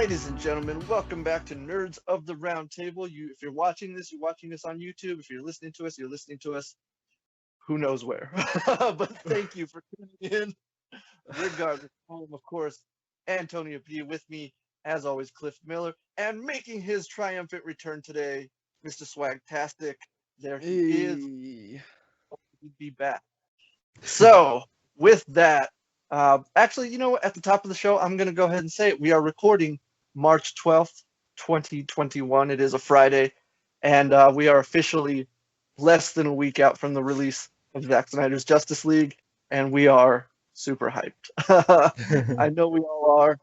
Ladies and gentlemen, welcome back to Nerds of the Roundtable. If you're watching this, you're watching this on YouTube. If you're listening to us, you're listening to us who knows where. But thank you for tuning in. Regardless, of course, Antonio P. With me, as always, Cliff Miller. And making his triumphant return today, Mr. Swagtastic. There he is. He'd be back. So, with that, actually, you know what? At the top of the show, I'm going to go ahead and say it. We are recording March 12th, 2021. It is a Friday, and we are officially less than a week out from the release of Zack Snyder's Justice League, and we are super hyped. I know we all are.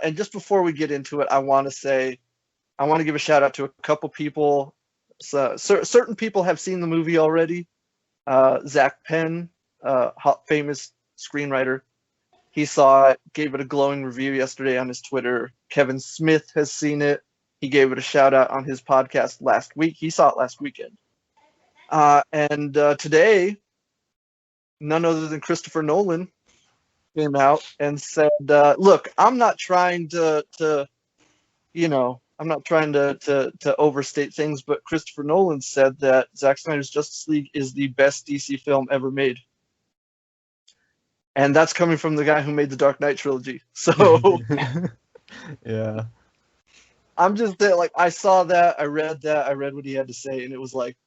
And just before we get into it, I want to give a shout out to a couple people. So, certain people have seen the movie already. Zach Penn, famous screenwriter, he saw it, gave it a glowing review yesterday on his Twitter. Kevin Smith has seen it. He gave it a shout out on his podcast last week. He saw it last weekend. And today, none other than Christopher Nolan came out and said, look, I'm not trying to overstate things, but Christopher Nolan said that Zack Snyder's Justice League is the best DC film ever made. And that's coming from the guy who made the Dark Knight trilogy. So, yeah. I'm just saying, like, I saw that, I read what he had to say, and it was like,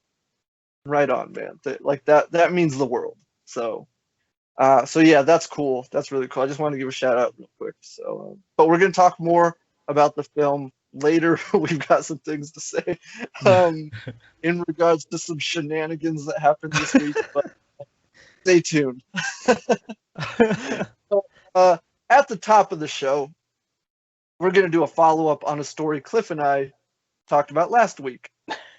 right on, man. That means the world. So yeah, that's cool. That's really cool. I just wanted to give a shout out real quick. So, but we're going to talk more about the film later. We've got some things to say in regards to some shenanigans that happened this week, but stay tuned. At the top of the show, we're going to do a follow-up on a story Cliff and I talked about last week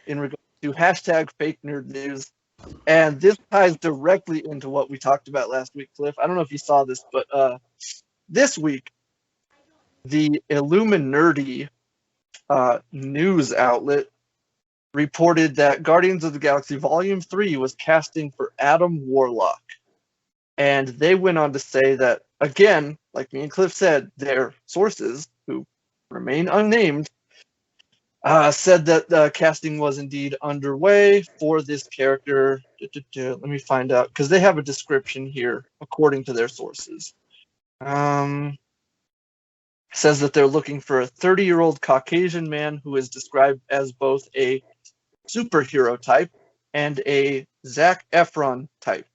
in regards to #FakeNerdNews. And this ties directly into what we talked about last week, Cliff. I don't know if you saw this, but this week, the Illuminerdi news outlet reported that Guardians of the Galaxy Volume 3 was casting for Adam Warlock. And they went on to say that, again, like me and Cliff said, their sources, who remain unnamed, said that the casting was indeed underway for this character. Let me find out, because they have a description here, according to their sources. Says that they're looking for a 30-year-old Caucasian man who is described as both a superhero type and a Zac Efron type.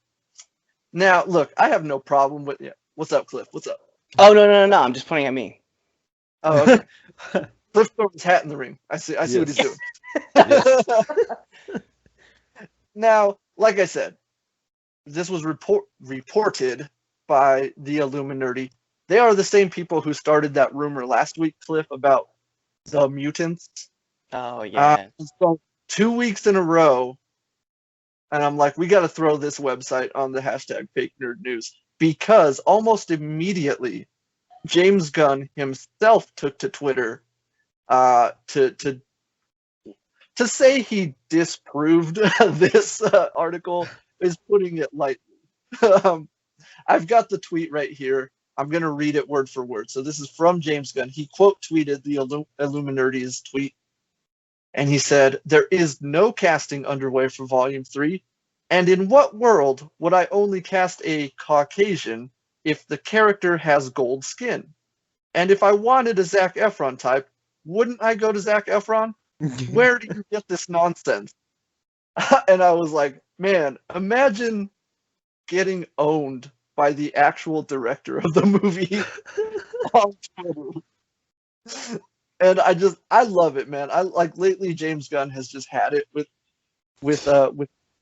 Now, look, I have no problem with you. What's up, Cliff? What's up? Oh, no. I'm just pointing at me. Oh, okay. Cliff threw his hat in the ring. I see what he's doing. Now, like I said, this was reported by the Illuminerdi. They are the same people who started that rumor last week, Cliff, about the mutants. Oh, yeah. So 2 weeks in a row, and I'm like, we got to throw this website on the #FakeNerdNews, because almost immediately, James Gunn himself took to Twitter to say he disproved this article is putting it lightly. I've got the tweet right here. I'm going to read it word for word. So this is from James Gunn. He quote tweeted the Illuminerdi's tweet, and he said, "There is no casting underway for Volume 3, and in what world would I only cast a Caucasian if the character has gold skin? And if I wanted a Zac Efron type, wouldn't I go to Zac Efron? Where do you get this nonsense?" And I was like, man, imagine getting owned by the actual director of the movie on Twitter. And I love it, man. I like lately James Gunn has just had it with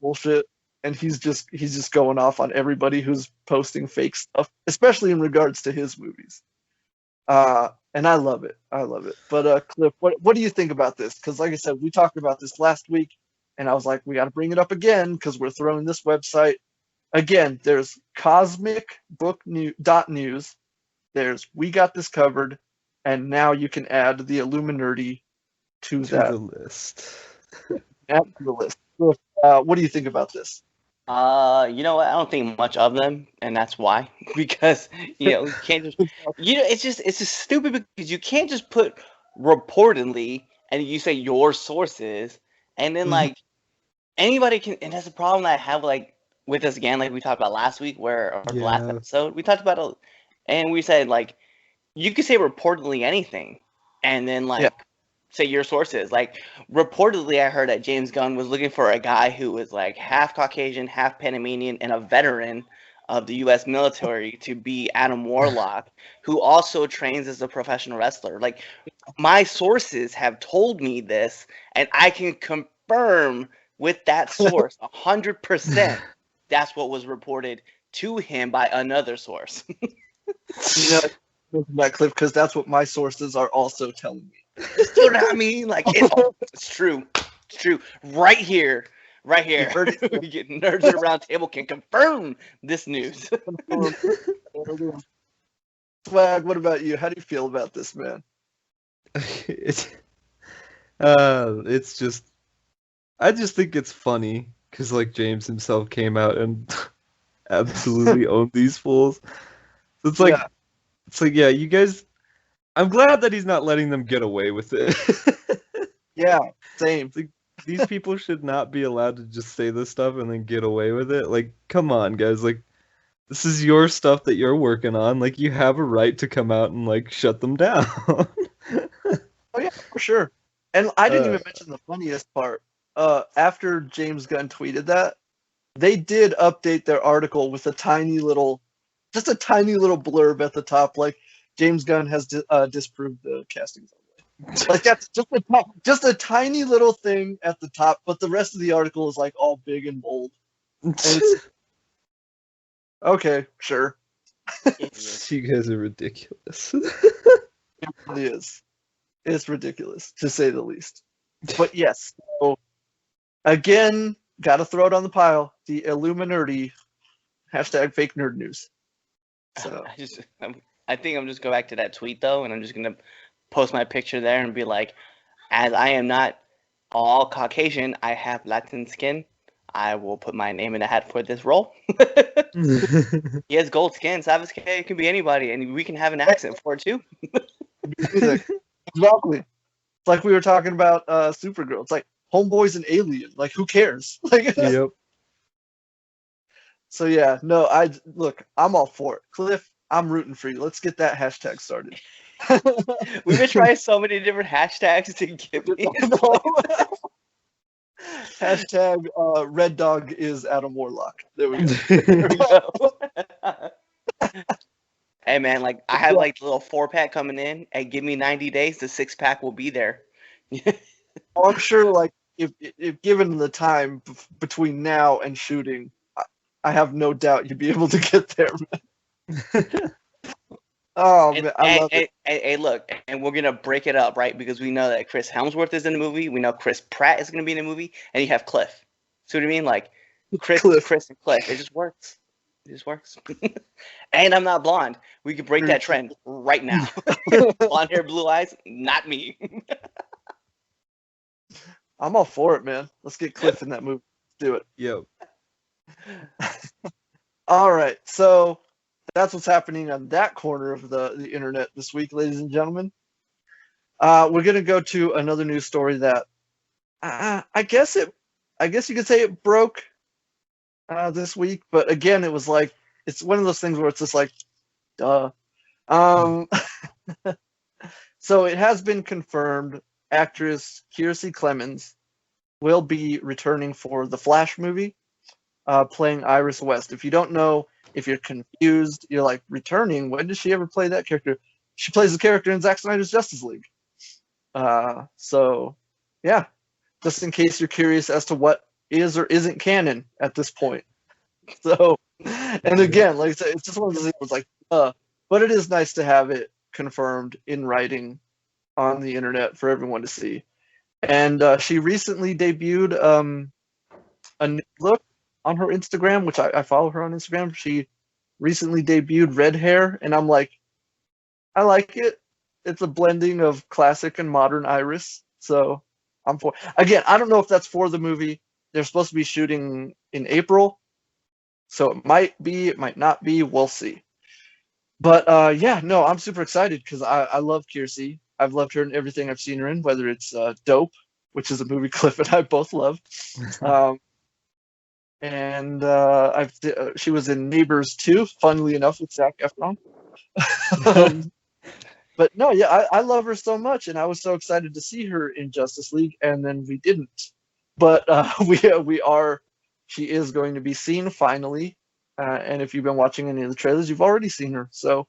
bullshit, and he's just going off on everybody who's posting fake stuff, especially in regards to his movies. And I love it. But Cliff, what do you think about this? Because like I said, we talked about this last week, and I was like, we got to bring it up again because we're throwing this website. Again, there's cosmicbook.news. There's We Got This Covered, and now you can add the Illuminerdi to that the list. add to the list. So, what do you think about this? You know what? I don't think much of them, and that's why. Because you can't just it's just stupid because you can't just put reportedly and you say your sources, and then like anybody can. And that's the problem that I have like with us again, like we talked about last week, or the last Yeah. episode we talked about it, and we said like you could say reportedly anything, and then like say your sources. Like reportedly, I heard that James Gunn was looking for a guy who was like half Caucasian, half Panamanian, and a veteran of the U.S. military to be Adam Warlock, who also trains as a professional wrestler. Like my sources have told me this, and I can confirm with that source 100%. That's what was reported to him by another source. You know, that clip because that's what my sources are also telling me. You know what I mean? Like it's true. It's true. Right here. Right here. You've heard it. We get nerds at the round table can confirm this news. Swag, what about you? How do you feel about this, man? It's just, I just think it's funny because like James himself came out and absolutely owned these fools. So it's like, yeah, you guys. I'm glad that he's not letting them get away with it. Yeah, same. Like, these people should not be allowed to just say this stuff and then get away with it. Like, come on, guys. Like, this is your stuff that you're working on. Like, you have a right to come out and like shut them down. Oh yeah, for sure. And I didn't even mention the funniest part. After James Gunn tweeted that, they did update their article with just a tiny little blurb at the top, like James Gunn has disproved the casting. Like that's just a tiny little thing at the top, but the rest of the article is like all big and bold. And okay, sure. You guys are ridiculous. It really is. It's ridiculous, to say the least. But yes, so again, gotta throw it on the pile. The Illuminati hashtag fake nerd news. So I think I'm just go back to that tweet though, and I'm just gonna post my picture there and be like, as I am not all Caucasian, I have Latin skin. I will put my name in a hat for this role. He has gold skin, Savage K, it can be anybody, and we can have an accent for it too. Exactly. It's like we were talking about Supergirl. It's like Homeboy's an alien. Like who cares? Like Yep. So yeah, no, I'm all for it. Cliff, I'm rooting for you. Let's get that hashtag started. We've been trying so many different hashtags to get me. Hashtag Red Dog is Adam Warlock. There we go. There we go. Hey man, like I have like the little 4-pack coming in, and give me 90 days, the 6-pack will be there. I'm sure, like if given the time between now and shooting, I have no doubt you'd be able to get there, man. Oh man, I love it. Hey, look, and we're gonna break it up, right? Because we know that Chris Helmsworth is in the movie. We know Chris Pratt is gonna be in the movie, and you have Cliff. See what I mean? Like Chris and Cliff. It just works. It just works. And I'm not blonde. We could break that trend right now. Blonde hair, blue eyes, not me. I'm all for it, man. Let's get Cliff in that movie. Let's do it. Yep. All right, so that's what's happening on that corner of the internet this week, ladies and gentlemen. We're gonna go to another news story that I guess you could say it broke this week, but again, it was like it's one of those things where it's just like, duh. So it has been confirmed. Actress Kiersey Clemons will be returning for the Flash movie, playing Iris West. If you don't know, if you're confused, you're like, returning? When did she ever play that character? She plays the character in Zack Snyder's Justice League. So, yeah, just in case you're curious as to what is or isn't canon at this point. So, and again, like I said, it's just one of those things where it's like, but it is nice to have it confirmed in writing on the internet for everyone to see. And she recently debuted a new look on her Instagram, which I follow her on Instagram. She recently debuted red hair, and I'm like, I like it. It's a blending of classic and modern Iris, so I'm for. Again, I don't know if that's for the movie. They're supposed to be shooting in April, So it might be, it might not be. We'll see. But yeah, no, I'm super excited because I love Kiersey. I've loved her in everything I've seen her in, whether it's Dope, which is a movie Cliff and I both love. And she was in Neighbors too, funnily enough, with Zac Efron. But no, yeah, I love her so much, and I was so excited to see her in Justice League, and then we didn't. But she is going to be seen finally. And if you've been watching any of the trailers, you've already seen her. So,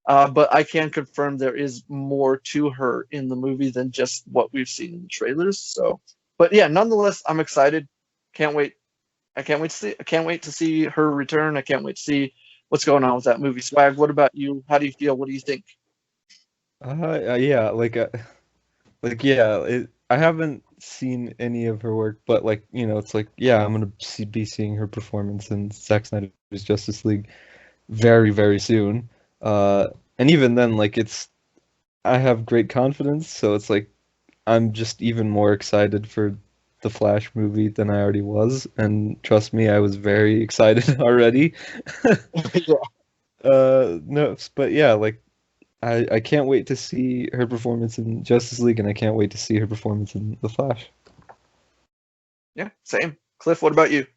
but I can confirm there is more to her in the movie than just what we've seen in the trailers. So, but yeah, nonetheless, I'm excited. Can't wait. I can't wait to see her return. I can't wait to see what's going on with that movie. Swag, what about you? How do you feel? What do you think? Yeah, I haven't seen any of her work, but like, it's like, yeah, I'm gonna be seeing her performance in Zack Snyder's Justice League very, very soon. And even then, like, I have great confidence, so it's like I'm just even more excited for the Flash movie than I already was, and trust me, I was very excited already. Yeah. No, but yeah, like I can't wait to see her performance in Justice League, and I can't wait to see her performance in The Flash. Yeah, same. Cliff, what about you?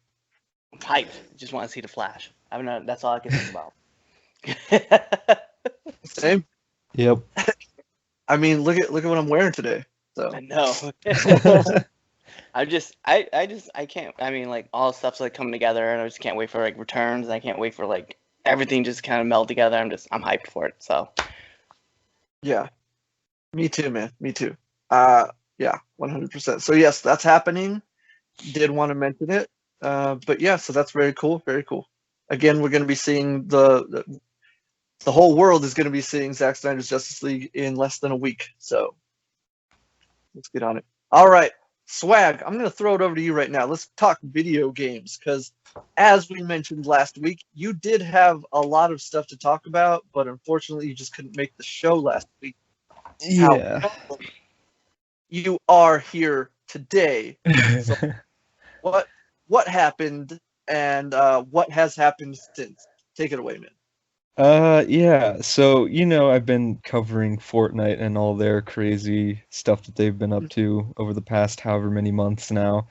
Hype. Just want to see the Flash. I mean, that's all I can think about. Same. Yep. I mean, look at what I'm wearing today. So I know. I can't. I mean, like all stuff's like coming together, and I just can't wait for like returns. And I can't wait for like everything just kind of meld together. I'm hyped for it. So yeah, me too, man. Me too. Yeah, 100%. So yes, that's happening. Did want to mention it. But yeah, so that's very cool. Very cool. Again, we're going to be seeing the whole world is going to be seeing Zack Snyder's Justice League in less than a week. So let's get on it. All right, Swag, I'm going to throw it over to you right now. Let's talk video games because, as we mentioned last week, you did have a lot of stuff to talk about, but unfortunately, you just couldn't make the show last week. Yeah. However, you are here today. So what happened and what has happened since? Take it away, man. Yeah, so I've been covering Fortnite and all their crazy stuff that they've been up to over the past however many months now.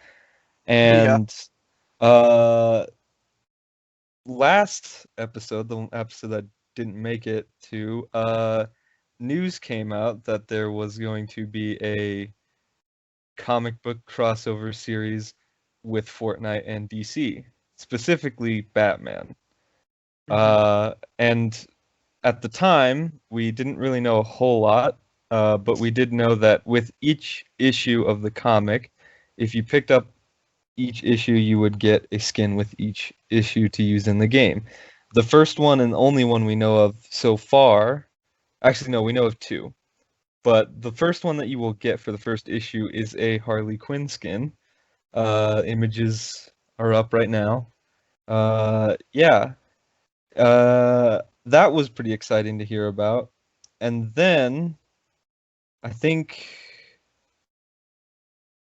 And last episode, the episode that didn't make it to, news came out that there was going to be a comic book crossover series with Fortnite and DC, specifically Batman. And at the time, we didn't really know a whole lot, but we did know that with each issue of the comic, if you picked up each issue, you would get a skin with each issue to use in the game. The first one and only one we know of so far, actually, no, we know of two. But the first one that you will get for the first issue is a Harley Quinn skin. Images are up right now. Yeah. That was pretty exciting to hear about. And then I think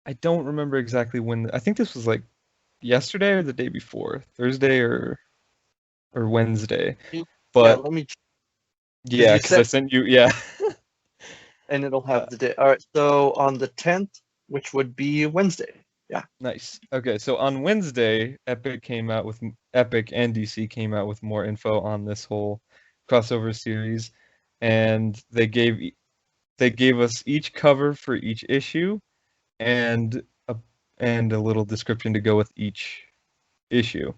I don't remember exactly when. I think this was like yesterday or the day before, Thursday or Wednesday. But let me. yeah, because I sent you. Yeah. And it'll have the day. All right, so on the 10th, which would be Wednesday. Yeah. Nice. Okay, so on Wednesday, Epic and DC came out with more info on this whole crossover series, and they gave us each cover for each issue, and a little description to go with each issue.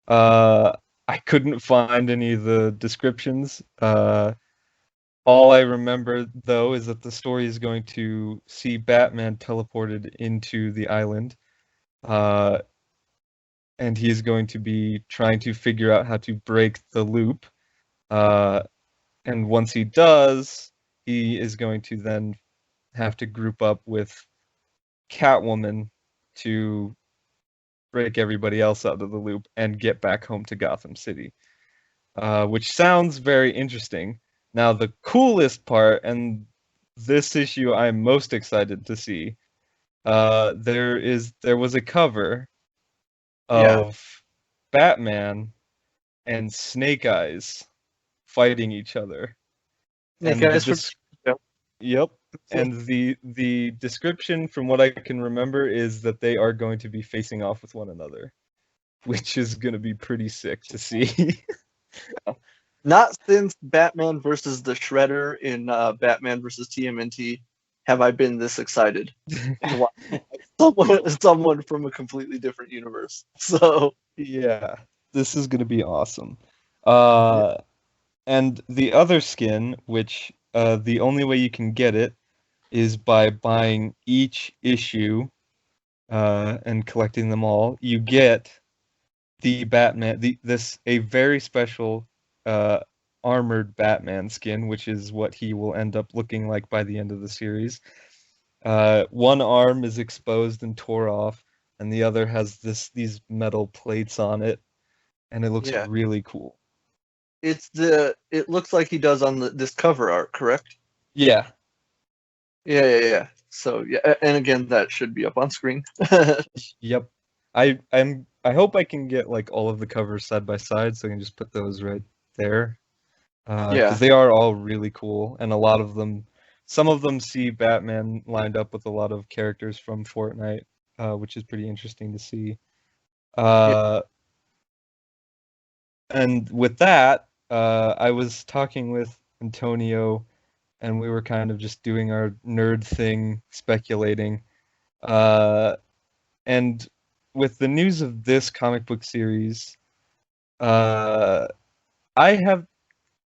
I couldn't find any of the descriptions. All I remember, though, is that the story is going to see Batman teleported into the island, and he's going to be trying to figure out how to break the loop. And once he does, he is going to then have to group up with Catwoman to break everybody else out of the loop and get back home to Gotham City, which sounds very interesting. Now, the coolest part, and this issue I'm most excited to see, there was a cover of Batman and Snake Eyes fighting each other. Snake And Eyes Yep. And the description, from what I can remember, is that they are going to be facing off with one another, which is going to be pretty sick to see. Not since Batman versus the Shredder in Batman versus TMNT have I been this excited to watch someone from a completely different universe. So Yeah, this is going to be awesome. And the other skin, which the only way you can get it is by buying each issue and collecting them all. You get the Batman, a very special armored Batman skin, which is what he will end up looking like by the end of the series. One arm is exposed and tore off, and the other has these metal plates on it, and it looks really cool. it looks like he does on this cover art, correct? Yeah. Yeah. So yeah, and again, that should be up on screen. Yep. I hope I can get like all of the covers side by side, so I can just put those right there. Because they are all really cool, and a lot of them, some of them see Batman lined up with a lot of characters from Fortnite, which is pretty interesting to see. And with that, I was talking with Antonio, and we were kind of just doing our nerd thing, speculating. And with the news of this comic book series, I have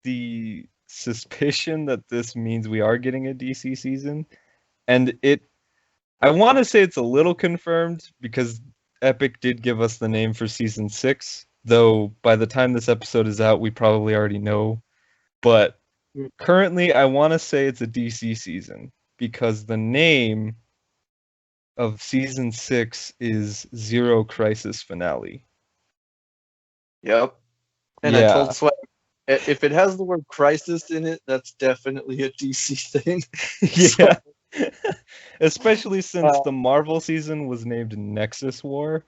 the suspicion that this means we are getting a DC season. And I want to say it's a little confirmed, because Epic did give us the name for season 6. Though by the time this episode is out, we probably already know. But currently, I want to say it's a DC season, because the name of season 6 is Zero Crisis Finale. Yep. And I told Swag, if it has the word crisis in it, that's definitely a DC thing. Yeah. Especially since the Marvel season was named Nexus War.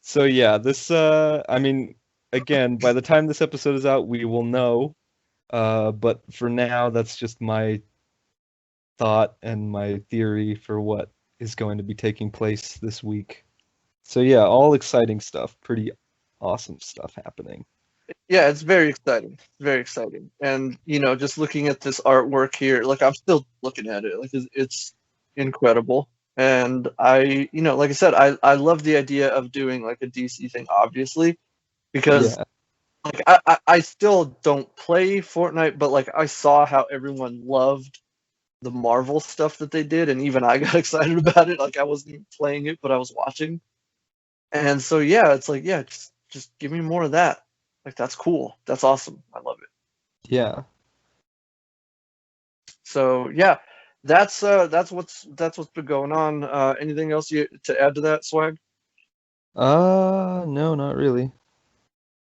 So yeah, this I mean, again, by the time this episode is out, we will know. But for now, that's just my thought and my theory for what is going to be taking place this week. So yeah, all exciting stuff, pretty awesome stuff happening. Yeah, it's very exciting. Very exciting. And just looking at this artwork here, like I'm still looking at it. Like it's incredible. And I, like I said, I love the idea of doing like a DC thing, obviously, because like I still don't play Fortnite, but like I saw how everyone loved the Marvel stuff that they did, and even I got excited about it. Like I wasn't even playing it, but I was watching. And so yeah, it's like, yeah, just give me more of that. Like that's cool. That's awesome. I love it. Yeah. So yeah, that's what's been going on. Anything else to add to that, Swag? No, not really.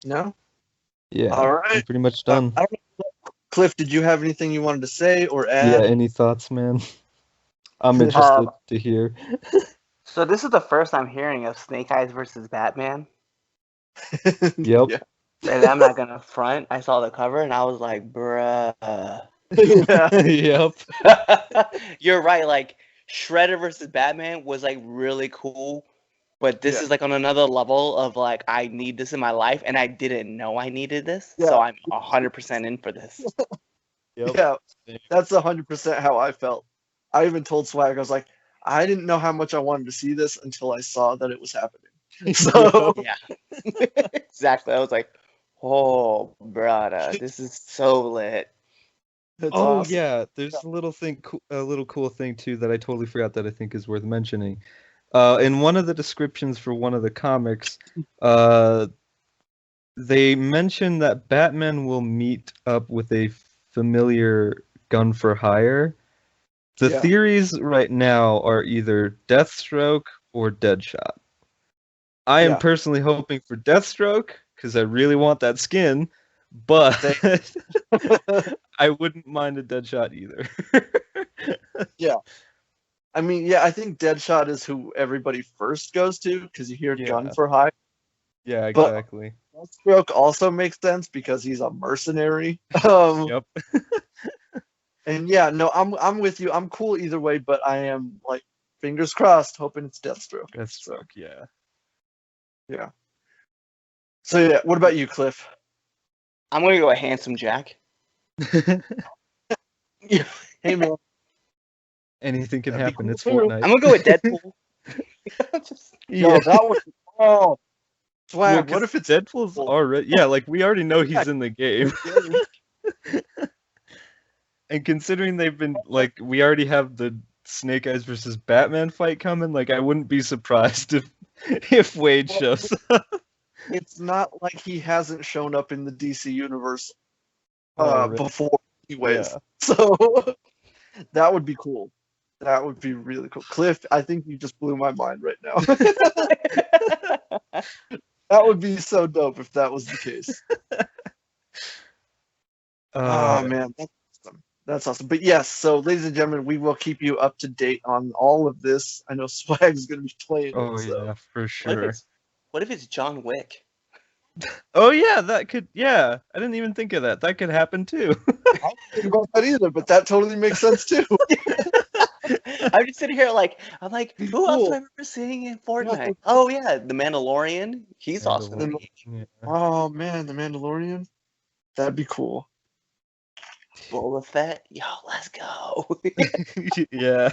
No? Yeah. All right. I'm pretty much done. Cliff, did you have anything you wanted to say or add? Yeah, any thoughts, man? I'm interested to hear. So this is the first I'm hearing of Snake Eyes versus Batman. Yep. Yeah. And I'm not gonna front. I saw the cover and I was like, bruh. Yep. You're right. Like Shredder versus Batman was like really cool, but this is like on another level of like I need this in my life, and I didn't know I needed this, so I'm 100% in for this. Yep. Yeah, that's 100% how I felt. I even told Swag, I was like, I didn't know how much I wanted to see this until I saw that it was happening. So yeah, exactly. I was like, oh, brother, this is so lit. That's awesome. Yeah, there's a little cool thing too that I totally forgot that I think is worth mentioning. In one of the descriptions for one of the comics, they mention that Batman will meet up with a familiar gun for hire. The theories right now are either Deathstroke or Deadshot. I am personally hoping for Deathstroke because I really want that skin, but I wouldn't mind a Deadshot either. Yeah. I mean, yeah, I think Deadshot is who everybody first goes to because you hear Gun for hire. Yeah, But exactly. Deathstroke also makes sense because he's a mercenary. Um, Yep. and yeah, no, I'm with you. I'm cool either way, but I am like fingers crossed, hoping it's Deathstroke. Deathstroke, yeah. Yeah. So yeah, what about you, Cliff? I'm gonna go with Handsome Jack. Yeah. Hey man, Anything can that'd be happen. cool It's too. Fortnite. I'm gonna go with Deadpool. Just- Yo, that was Well, swag. 'cause What if it's Deadpool's already? Yeah, like we already know he's in the game. And considering they've been like, we already have the Snake Eyes versus Batman fight coming. Like, I wouldn't be surprised if Wade shows up. It's not like he hasn't shown up in the DC universe Already. before, anyways. Yeah. So that would be cool. That would be really cool. Cliff, I think you just blew my mind right now. That would be so dope if that was the case. Oh man, that's awesome. That's awesome. But yes, so ladies and gentlemen, we will keep you up to date on all of this. I know Swag's gonna be playing Oh it. So. yeah, for What if sure. it's John Wick? Oh yeah, that could. Yeah, I didn't even think of that. That could happen too. I didn't think about that either, but that totally makes sense too. I'm just sitting here like, I'm like, who else Cool. do I remember seeing in Fortnite? Oh yeah, the Mandalorian. He's awesome. Mandalorian, yeah. Oh man, the Mandalorian. That'd be cool. Boba Fett. Yo, let's go. Yeah.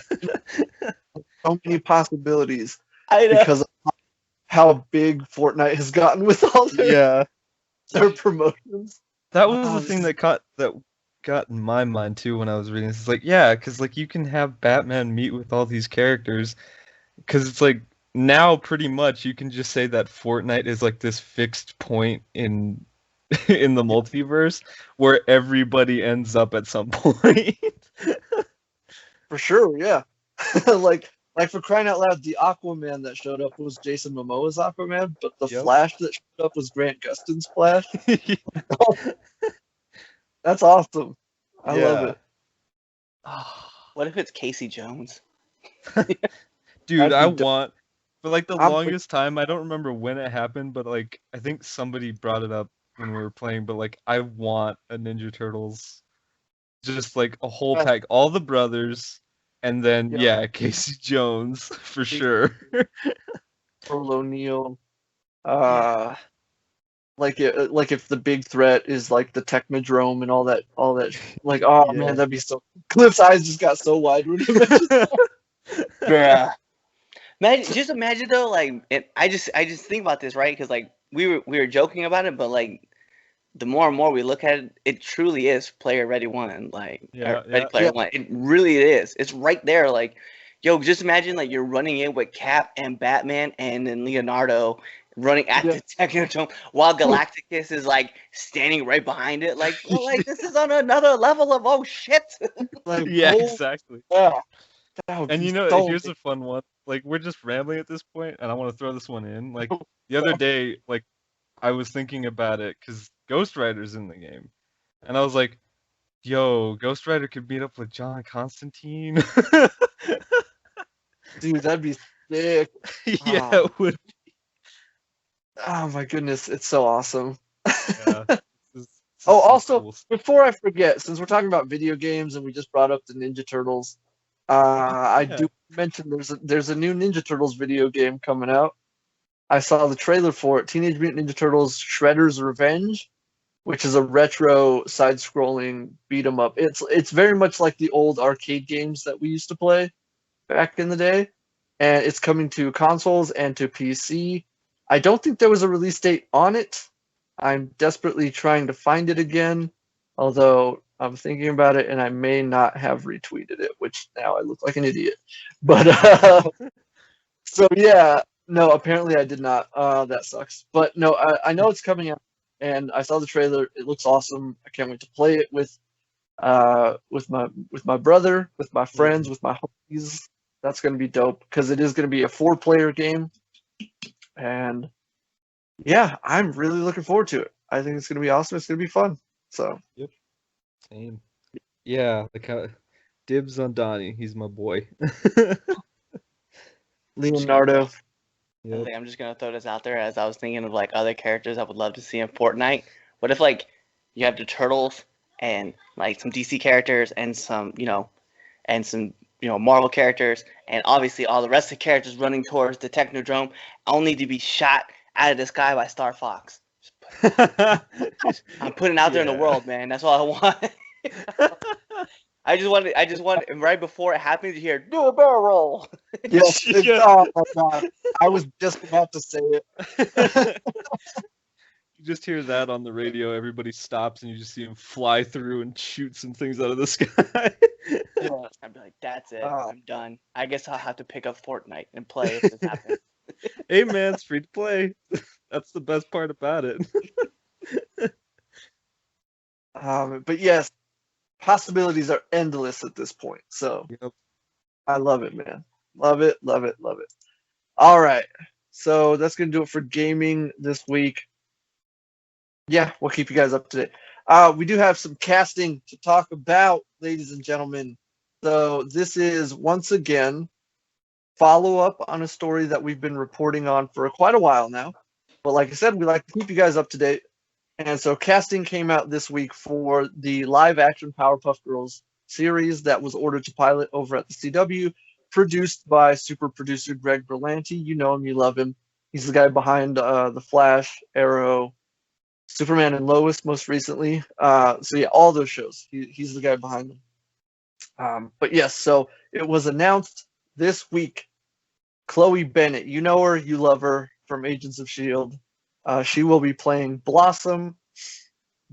So many possibilities I know. because of how big Fortnite has gotten with all Yeah. their promotions. That was Oh, the this thing is- that got in my mind too when I was reading this. It's like, yeah, because like you can have Batman meet with all these characters, because it's like now pretty much you can just say that Fortnite is like this fixed point in in the multiverse where everybody ends up at some point. For sure, yeah. like for crying out loud, the Aquaman that showed up was Jason Momoa's Aquaman, but the Yep. Flash that showed up was Grant Gustin's Flash. That's awesome. I love it. What if it's Casey Jones? Dude, That'd I be dope. want for like the I'm- longest time, I don't remember when it happened, but like I think somebody brought it up when we were playing, but like I want a Ninja Turtles, just like a whole Yeah. pack, all the brothers, and then Yep. yeah, Casey Jones for sure. Earl O'Neill. Like if the big threat is like the Technodrome and all that like oh Yeah. man, that'd be so. Cliff's eyes just got so wide when he mentioned that. Yeah. Just imagine though, like I just think about this, right? Because like we were joking about it, but like the more and more we look at it, it truly is Player Ready One, like Yeah, Ready yeah. Player Yeah. One. It really is. It's right there. Like, yo, just imagine like you're running in with Cap and Batman and then Leonardo running at Yeah. the Technodrome while Galacticus is like standing right behind it. Like, well, like this is on another level of oh shit. Like, Yeah, oh, exactly. yeah. That would And be you know, so here's a fun one. Like we're just rambling at this point, and I want to throw this one in. Like the other Yeah. day, like I was thinking about it because Ghost Rider's in the game, and I was like, "Yo, Ghost Rider could meet up with John Constantine." dude, that'd be sick. Yeah, Oh. it would. Oh my goodness, it's so awesome. Yeah. This is Oh, some also, cool stuff. before I forget, since we're talking about video games and we just brought up the Ninja Turtles, I Yeah. do mention there's a new Ninja Turtles video game coming out. I saw the trailer for it, Teenage Mutant Ninja Turtles Shredder's Revenge, which is a retro side-scrolling beat 'em up. It's very much like the old arcade games that we used to play back in the day, and it's coming to consoles and to PC. I don't think there was a release date on it. I'm desperately trying to find it again, although I'm thinking about it and I may not have retweeted it, which now I look like an idiot. But so yeah, no, apparently I did not. That sucks. But no, I know it's coming out, and I saw the trailer. It looks awesome. I can't wait to play it with my brother, with my friends, with my homies. That's gonna be dope because it is gonna be a 4-player game, and yeah, I'm really looking forward to it. I think it's gonna be awesome. It's gonna be fun. So Same. Yeah, like Dibs on Donnie. He's my boy. Leonardo. Yep. I'm just gonna throw this out there as I was thinking of like other characters I would love to see in Fortnite. What if like you have the Turtles and like some DC characters and some Marvel characters and obviously all the rest of the characters running towards the Technodrome only to be shot out of the sky by Star Fox. I'm putting it out there in the world, man. That's all I want. I just want right before it happens, you hear do a barrel roll. Yes. Yeah. Oh my god. I was just about to say it. You just hear that on the radio. Everybody stops, and you just see him fly through and shoot some things out of the sky. Yeah. I'd be like, that's it. Oh. I'm done. I guess I'll have to pick up Fortnite and play if this happens. Hey man, it's free to play. That's the best part about it. But yes, possibilities are endless at this point. So Yep. I love it, man. Love it, love it, love it. All right. So that's going to do it for gaming this week. Yeah, we'll keep you guys up to date. We do have some casting to talk about, ladies and gentlemen. So this is, once again, follow-up on a story that we've been reporting on for quite a while now. But like I said, we like to keep you guys up to date. And so casting came out this week for the live-action Powerpuff Girls series that was ordered to pilot over at the CW, produced by super producer Greg Berlanti. You know him, you love him. He's the guy behind The Flash, Arrow, Superman and Lois most recently. So yeah, all those shows. He's the guy behind them. But yes, so it was announced this week. Chloe Bennett, you know her, you love her from Agents of S.H.I.E.L.D. She will be playing Blossom.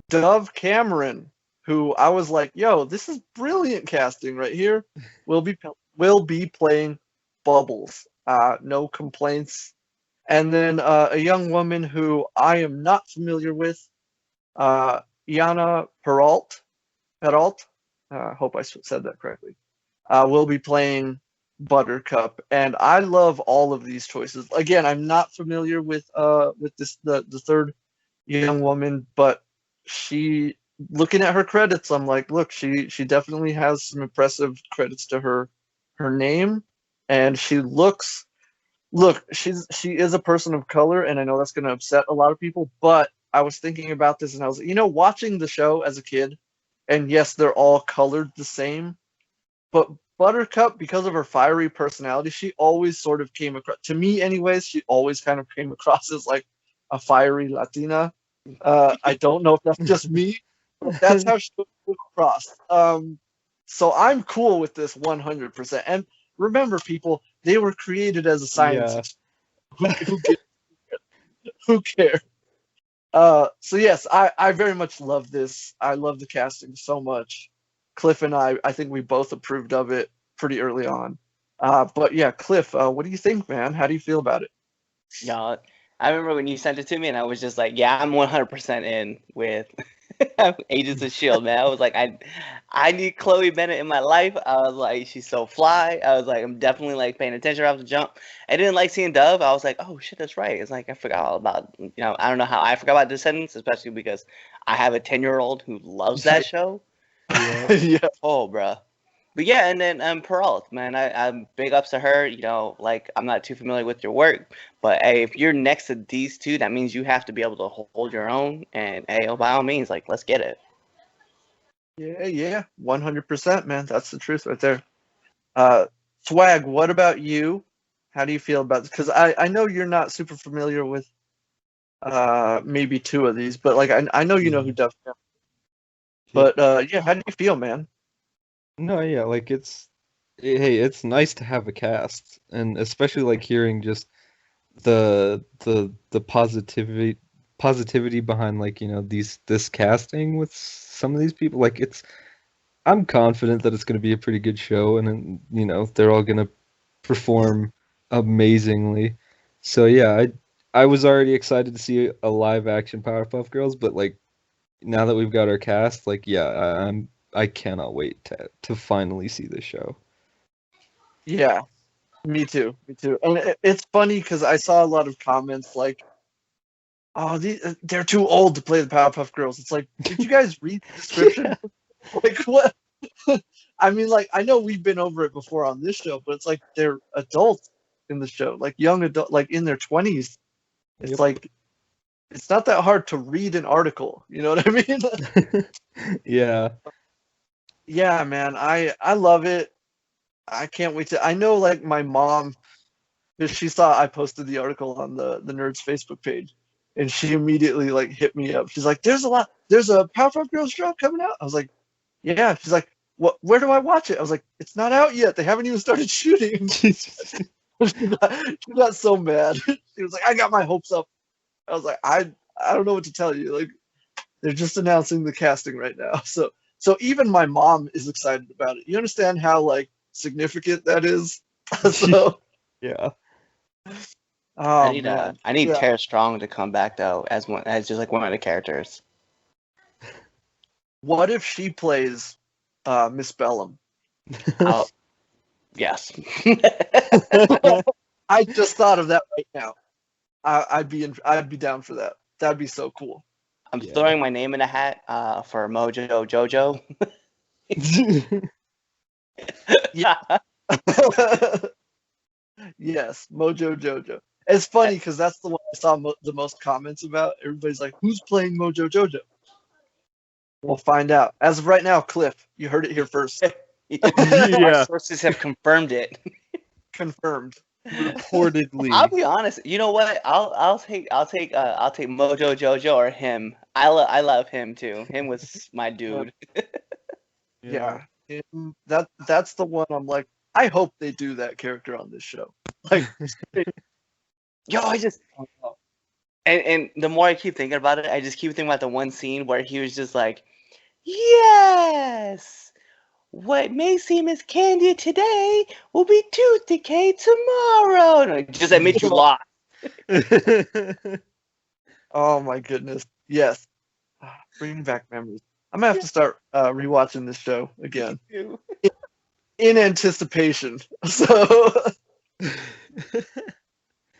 Dove Cameron, who I was like, yo, this is brilliant casting right here, will be playing Bubbles. No complaints. And then a young woman who I am not familiar with, Iana Peralt. Hope I said that correctly. Will be playing Buttercup, and I love all of these choices. Again, I'm not familiar with this the third young woman, but she, looking at her credits, I'm like, look, she definitely has some impressive credits to her name, and she she is a person of color, and I know that's going to upset a lot of people, but I was thinking about this, and I was, watching the show as a kid, and yes, they're all colored the same, but Buttercup, because of her fiery personality, she always sort of came across, to me anyways, she always kind of came across as like a fiery Latina. I don't know if that's just me, but that's how she came across. So I'm cool with this 100%. And remember, people, they were created as a science. Yeah. Who cares? So yes, I very much love this. I love the casting so much. Cliff and I think we both approved of it pretty early on. But yeah, Cliff, what do you think, man? How do you feel about it? Yeah, I remember when you sent it to me, and I was just like, yeah, I'm 100% in with Agents of S.H.I.E.L.D., man. I was like, I need Chloe Bennett in my life. I was like, she's so fly. I was like, I'm definitely like paying attention off the jump. I didn't like seeing Dove. I was like, oh shit, that's right. It's like I forgot all about, I don't know how I forgot about Descendants, especially because I have a 10-year-old who loves that show. Yeah. Oh, bruh. But yeah, and then Peralt, man, I'm big ups to her. Like, I'm not too familiar with your work, but hey, if you're next to these two, that means you have to be able to hold your own. And hey, by all means, like, let's get it. Yeah, 100%, man. That's the truth right there. Swag, what about you? How do you feel about this? Because I know you're not super familiar with maybe two of these, but like I know you know who Duff is. But yeah, how do you feel, man? No, yeah, like it's nice to have a cast, and especially like hearing just the positivity behind like this casting with some of these people. Like I'm confident that it's going to be a pretty good show, and then they're all going to perform amazingly. So yeah, I was already excited to see a live action Powerpuff Girls, but like now that we've got our cast, like yeah, I cannot wait to finally see the show. Yeah, me too. And it's funny because I saw a lot of comments like, "Oh, they're too old to play the Powerpuff Girls." It's like, did you guys read the description? Like what? I mean, like, I know we've been over it before on this show, but it's like they're adults in the show, like young adult, like in their 20s. It's Yep. like it's not that hard to read an article. You know what I mean? Yeah. Yeah, man, I love it. I can't wait to. I know, like my mom, because she saw I posted the article on the Nerds Facebook page, and she immediately like hit me up. She's like, "There's a Powerpuff Girls show coming out." I was like, "Yeah." She's like, "What? Where do I watch it?" I was like, "It's not out yet. They haven't even started shooting." She got so mad. She was like, "I got my hopes up." I was like, I don't know what to tell you. Like, they're just announcing the casting right now. So even my mom is excited about it. You understand how like significant that is? So Yeah. oh man. I need Yeah. Tara Strong to come back though as just like one of the characters. What if she plays Miss Bellum? Yes. I just thought of that right now. I'd be down for that. That'd be so cool. I'm Yeah. throwing my name in a hat for Mojo Jojo. Yes, Mojo Jojo. It's funny because that's the one I saw the most comments about. Everybody's like, "Who's playing Mojo Jojo?" We'll find out. As of right now, Cliff, you heard it here first. Our sources have confirmed it. Confirmed. Reportedly. I'll be honest. You know what? I'll take Mojo Jojo or him. I love him too. Him was my dude. Yeah. That's the one I'm like, I hope they do that character on this show. Like, Yo, and the more I keep thinking about it, I just keep thinking about the one scene where he was just like, yes, what may seem as candy today will be tooth decay tomorrow. And just that made you laugh. oh my goodness. Yes. Bringing back memories. I'm gonna have to start rewatching this show again in anticipation. So, but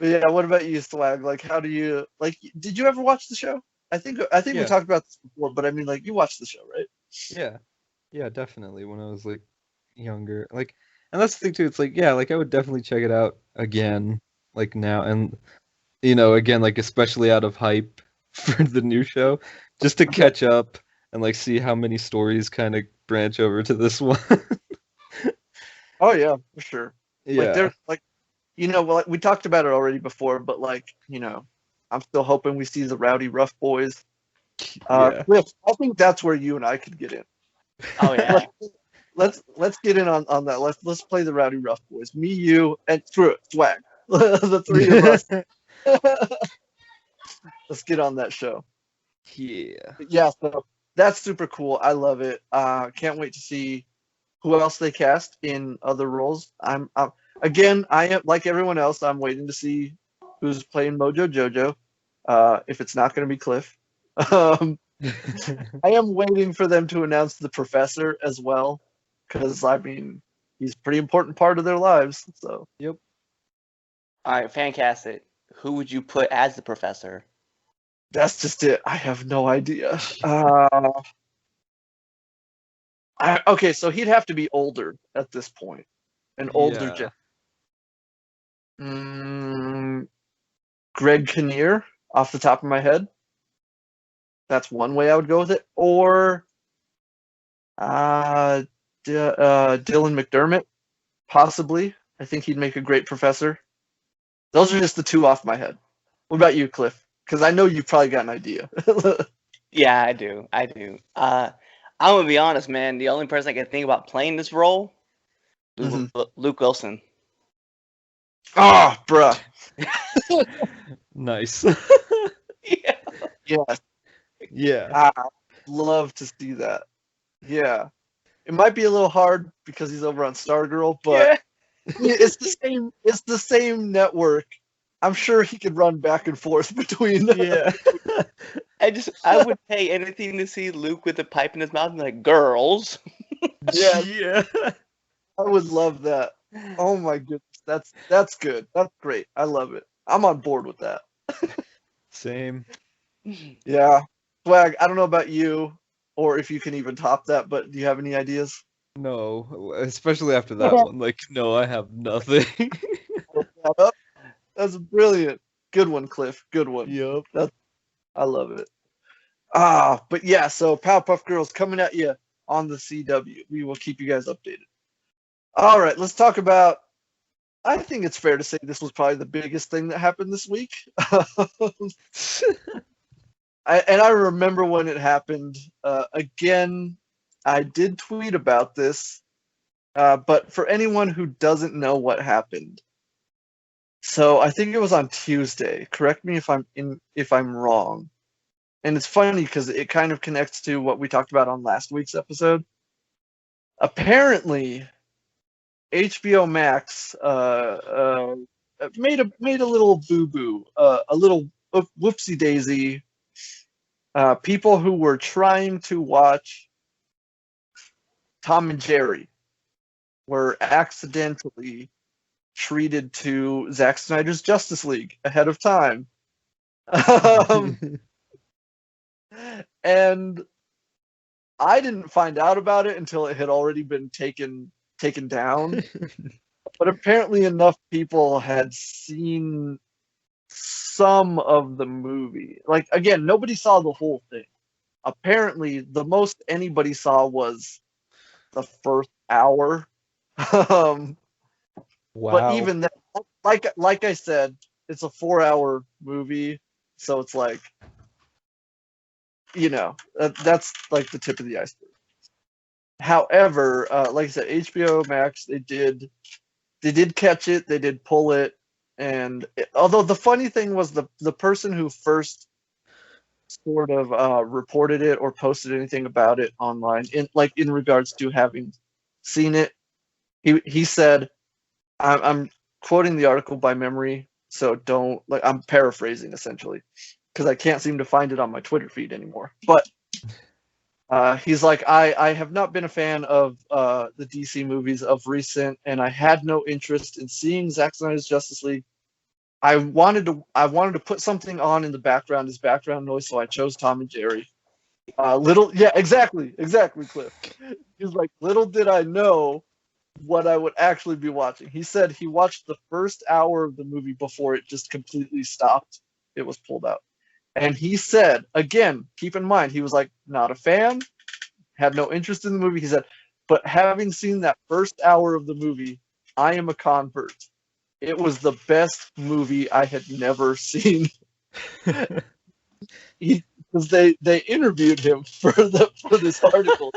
yeah. What about you, Swag? Like, how do you like? Did you ever watch the show? I think we talked about this before, but I mean, like, you watched the show, right? Yeah, definitely. When I was like younger, like, and that's the thing too. It's like, yeah, like I would definitely check it out again, like now, and again, like especially out of hype for the new show, just to catch up and like see how many stories kind of branch over to this one. Oh yeah, for sure. Yeah. Like there's like, well, we talked about it already before, but like, I'm still hoping we see the Rowdy Rough Boys. Cliff, I think that's where you and I could get in. Oh yeah. let's get in on that. Let's play the Rowdy Rough Boys. Me, you, and screw it, Swag. The three of us. Let's get on that show. Yeah. Yeah, so that's super cool. I love it. Can't wait to see who else they cast in other roles. I am like everyone else. I'm waiting to see who's playing Mojo Jojo. If it's not going to be Cliff, I am waiting for them to announce the professor as well, because I mean he's a pretty important part of their lives. So Yep. All right, fantastic. Who would you put as the professor? that's just it. I have no idea. Okay, so he'd have to be older at this point, an older Greg Kinnear, off the top of my head. That's one way I would go with it. Or Dylan McDermott, possibly. I think he'd make a great professor. Those are just the two off my head. What about you, Cliff? Because I know you've probably got an idea. Yeah, I do. I'm gonna be honest, man. The only person I can think about playing this role, Luke Wilson. Oh, bruh. Nice. Yeah. Yes. Yeah. I'd love to see that. Yeah. It might be a little hard because he's over on Stargirl, but it's the same network. I'm sure he could run back and forth between. Yeah. I would pay anything to see Luke with a pipe in his mouth and be like, girls. Yeah. I would love that. Oh my goodness. That's good. That's great. I love it. I'm on board with that. Same. Yeah. Swag, I don't know about you or if you can even top that, but do you have any ideas? No, especially after that one. Like, no, I have nothing. That's brilliant. Good one, Cliff. Good one. Yep. I love it. But yeah, so Powerpuff Girls coming at you on the CW. We will keep you guys updated. All right, let's talk about. I think it's fair to say this was probably the biggest thing that happened this week. I remember when it happened. Again, I did tweet about this, but for anyone who doesn't know what happened, so I think it was on Tuesday. Correct me if I'm wrong. And it's funny because it kind of connects to what we talked about on last week's episode. Apparently, HBO Max made a little boo boo, a little whoopsie daisy. People who were trying to watch Tom and Jerry were accidentally treated to Zack Snyder's Justice League ahead of time. And I didn't find out about it until it had already been taken down. But apparently enough people had seen some of the movie. Like, again, nobody saw the whole thing. Apparently, the most anybody saw was the first hour. Wow. But even that, like I said, it's a 4-hour movie, so it's like, that's like the tip of the iceberg. However, like I said, HBO Max, they did catch it, they did pull it, and although the funny thing was the person who first sort of reported it or posted anything about it online, in regards to having seen it, he said, I'm quoting the article by memory, so don't, like, I'm paraphrasing essentially because I can't seem to find it on my Twitter feed anymore. But he's like, I have not been a fan of the DC movies of recent, and I had no interest in seeing Zack Snyder's Justice League. I wanted to put something on in the background as background noise, so I chose Tom and Jerry. Exactly, Cliff. He's like, little did I know what I would actually be watching. He said he watched the first hour of the movie before it just completely stopped. It was pulled out. And he said, again, keep in mind, he was like, not a fan, had no interest in the movie. He said, but having seen that first hour of the movie, I am a convert. It was the best movie I had never seen. Because they interviewed him for this article.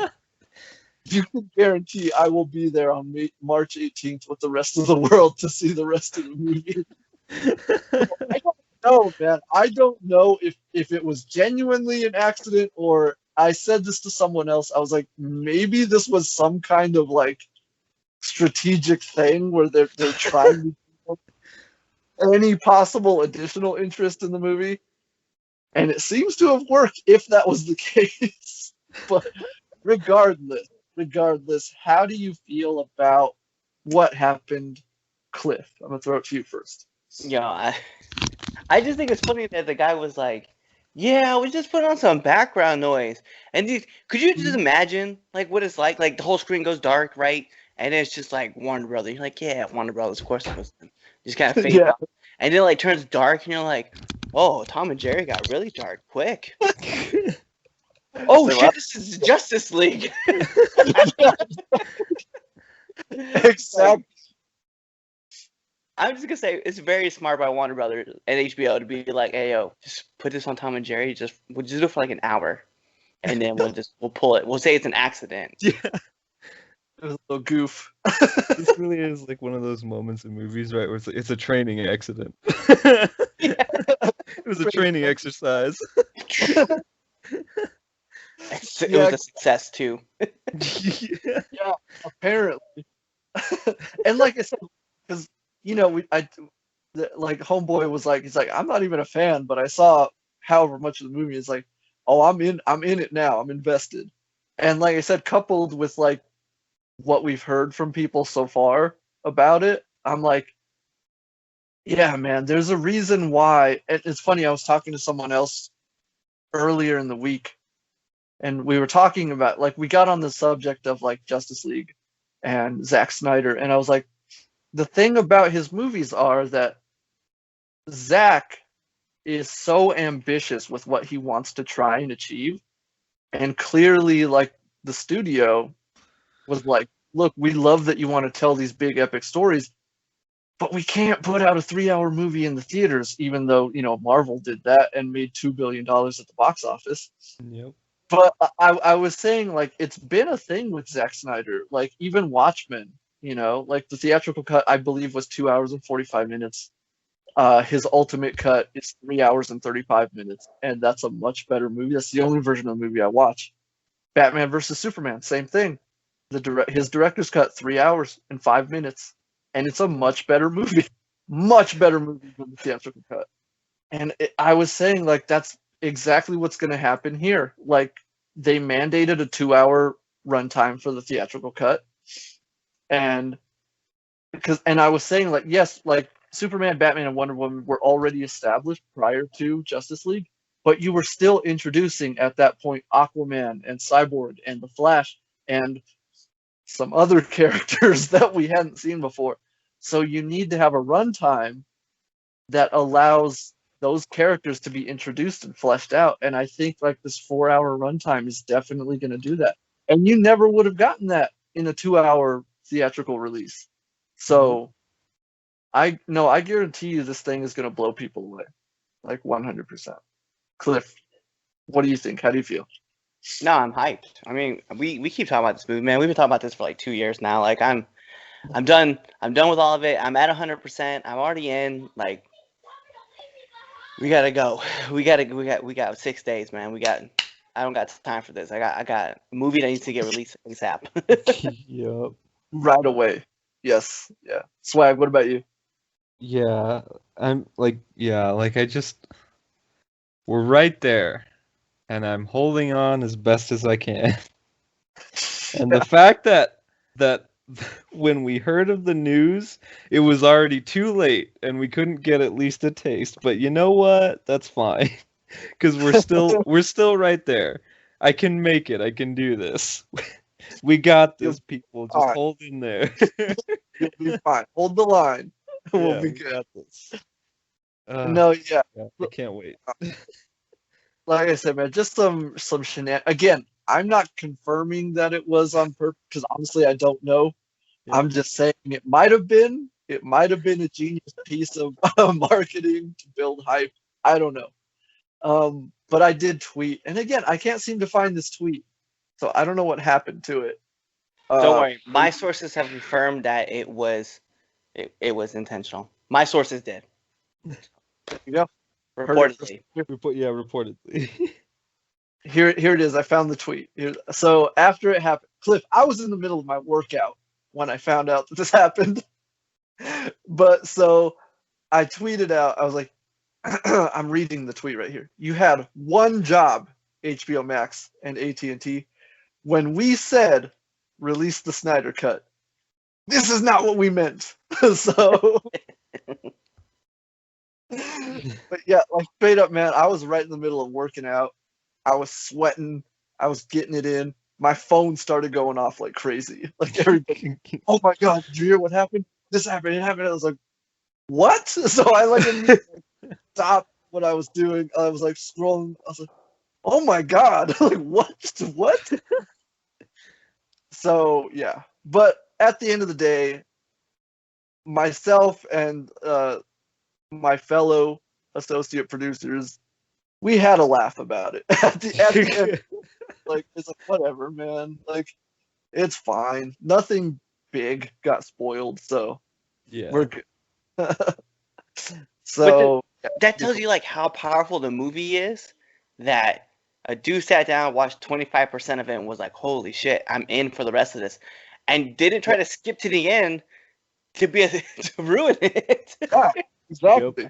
You can guarantee I will be there on March 18th with the rest of the world to see the rest of the movie. I don't know, man. I don't know if it was genuinely an accident, or I said this to someone else. I was like, maybe this was some kind of like strategic thing where they're trying to get any possible additional interest in the movie. And it seems to have worked if that was the case. But regardless, how do you feel about what happened, Cliff? I'm gonna throw it to you first. Yeah, I just think it's funny that the guy was like, "Yeah, I was just putting on some background noise." And could you just imagine like what it's like? Like the whole screen goes dark, right? And it's just like Warner Brothers. You're like, "Yeah, Warner Brothers, of course it was them." Just kind of fade out, and then it like turns dark, and you're like, "Oh, Tom and Jerry got really dark quick." Oh shit! This is Justice League. Exactly. I'm just gonna say it's very smart by Warner Brothers and HBO to be like, "Hey, yo, just put this on Tom and Jerry. We'll just do it for like an hour, and then we'll pull it. We'll say it's an accident." Yeah, it was a little goof. This really is like one of those moments in movies, right, where it's a training accident. It was a training exercise. It was a success too. Yeah, apparently. And like I said, because like Homeboy was like, he's like, I'm not even a fan, but I saw however much of the movie. It's like, oh, I'm in it now. I'm invested. And like I said, coupled with like what we've heard from people so far about it, I'm like, yeah, man, there's a reason why. It's funny. I was talking to someone else earlier in the week, and we were talking about, like, we got on the subject of like Justice League and Zack Snyder, and I was like, the thing about his movies are that Zack is so ambitious with what he wants to try and achieve, and clearly, like, the studio was like, look, we love that you want to tell these big epic stories, but we can't put out a 3-hour movie in the theaters, even though, Marvel did that and made $2 billion at the box office. Yep. But I was saying, like, it's been a thing with Zack Snyder. Like, even Watchmen, like, the theatrical cut, I believe, was 2 hours and 45 minutes. His ultimate cut is 3 hours and 35 minutes, and that's a much better movie. That's the only version of the movie I watch. Batman versus Superman, same thing. His director's cut, 3 hours and 5 minutes, and it's a much better movie. Much better movie than the theatrical cut. And I was saying, like, that's exactly what's going to happen here. Like, they mandated a 2-hour runtime for the theatrical cut, and I was saying, like, yes, like, Superman, Batman, and Wonder Woman were already established prior to Justice League, but you were still introducing at that point Aquaman and Cyborg and the Flash and some other characters that we hadn't seen before. So you need to have a runtime that allows those characters to be introduced and fleshed out. And I think, like, this 4-hour runtime is definitely going to do that. And you never would have gotten that in a 2-hour theatrical release. So I guarantee you this thing is going to blow people away. Like, 100%. Cliff, what do you think? How do you feel? No, I'm hyped. I mean, we keep talking about this movie, man. We've been talking about this for like 2 years now. Like, I'm done. I'm done with all of it. I'm at 100%. I'm already in. Like, we gotta go. We got 6 days, man. I don't got time for this. I got a movie that needs to get released ASAP. Yep. Right away. Yes. Yeah. Swag, what about you? Yeah, we're right there, and I'm holding on as best as I can. And the fact that when we heard of the news, it was already too late, and we couldn't get at least a taste. But you know what? That's fine, because we're still right there. I can make it. I can do this. We got this, people. Just hold in there. You'll be fine. Hold the line. We'll be we good. got this. No, yeah. I can't wait. Like I said, man, just some shenanigans. Again, I'm not confirming that it was on purpose, because honestly, I don't know. Yeah. I'm just saying it might have been. It might have been a genius piece of marketing to build hype. I don't know. But I did tweet, and again, I can't seem to find this tweet, so I don't know what happened to it. Don't worry, my sources have confirmed that it was intentional. My sources did. There you go. Reportedly. Reportedly. Here it is. I found the tweet. So after it happened, Cliff, I was in the middle of my workout when I found out that this happened. But so I tweeted out, I was like, I'm reading the tweet right here. You had one job, HBO Max and AT&T, when we said release the Snyder Cut. This is not what we meant. So, but yeah, like, straight up, man, I was right in the middle of working out. I was sweating. I was getting it in. My phone started going off like crazy. Like, everybody, oh my God, did you hear what happened? This happened. It happened. I was like, what? So I like stopped what I was doing. I was like scrolling. I was like, oh my God, like, what? So yeah, but at the end of the day, myself and my fellow associate producers, we had a laugh about it at the end. Like, it's like, whatever, man. Like, it's fine. Nothing big got spoiled, so Yeah. we're good. So that tells you, like, how powerful the movie is, that a dude sat down, watched 25% of it, and was like, holy shit, I'm in for the rest of this. And didn't try to skip to the end to ruin it. Yeah, exactly.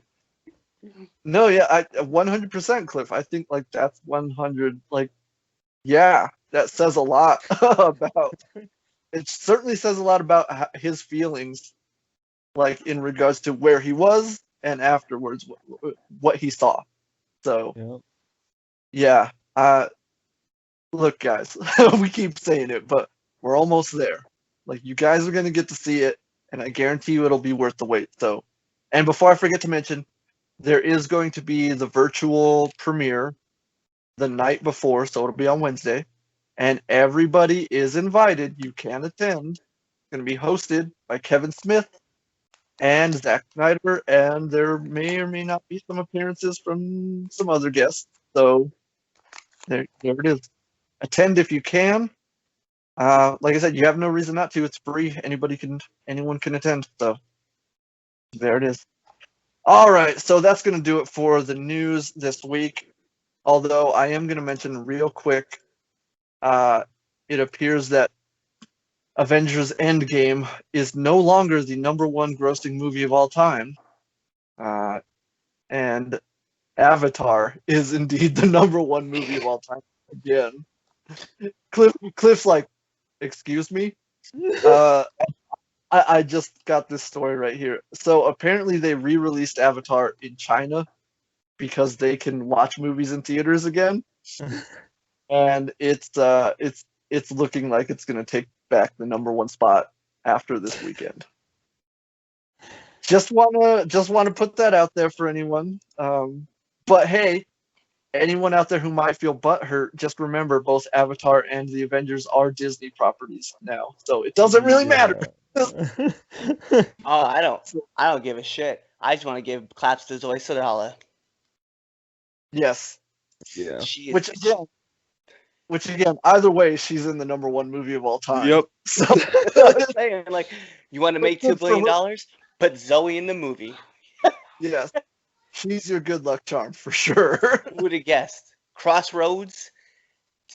No, yeah, I 100%, Cliff. I think, like, that's 100. Like, yeah, that says a lot about. It certainly says a lot about his feelings, like, in regards to where he was and afterwards, what he saw. So, yeah, look, guys, we keep saying it, but we're almost there. Like, you guys are going to get to see it, and I guarantee you it'll be worth the wait. So, and before I forget to mention, there is going to be the virtual premiere the night before, so it'll be on Wednesday, and everybody is invited. You can attend. It's going to be hosted by Kevin Smith and Zack Snyder, and there may or may not be some appearances from some other guests. So there it is. Attend if you can. Like I said, you have no reason not to. It's free. Anyone can attend. So there it is. All right, so that's going to do it for the news this week. Although I am going to mention real quick, it appears that Avengers Endgame is no longer the #1 grossing movie of all time. And Avatar is indeed the #1 movie of all time again. Cliff's like, excuse me? I just got this story right here. So apparently they re-released Avatar in China because they can watch movies in theaters again. And it's looking like it's gonna take back the #1 spot after this weekend. Just wanna put that out there for anyone. But hey, anyone out there who might feel butthurt, just remember both Avatar and the Avengers are Disney properties now, so it doesn't really matter. Oh, I don't give a shit. I just want to give claps to Zoe Saldana. Yes. Yeah. Which again, either way, she's in the #1 movie of all time. Yep. So I'm saying, like, you want to make $2 billion? Put Zoe in the movie. yes, she's your good luck charm for sure. Who would have guessed? Crossroads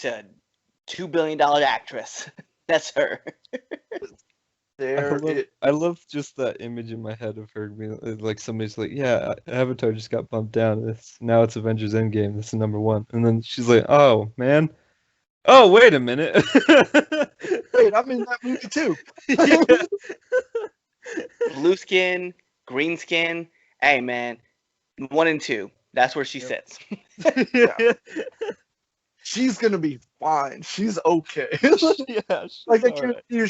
to $2 billion actress. That's her. I love just that image in my head of her being like, somebody's like, yeah, Avatar just got bumped down. Now it's Avengers Endgame. That's the #1. And then she's like, oh man. Oh, wait a minute. Wait, I'm in that movie too. Blue skin, green skin. Hey man, 1 and 2. That's where she sits. Yeah. She's gonna be fine. She's okay. Yeah, like I can't hear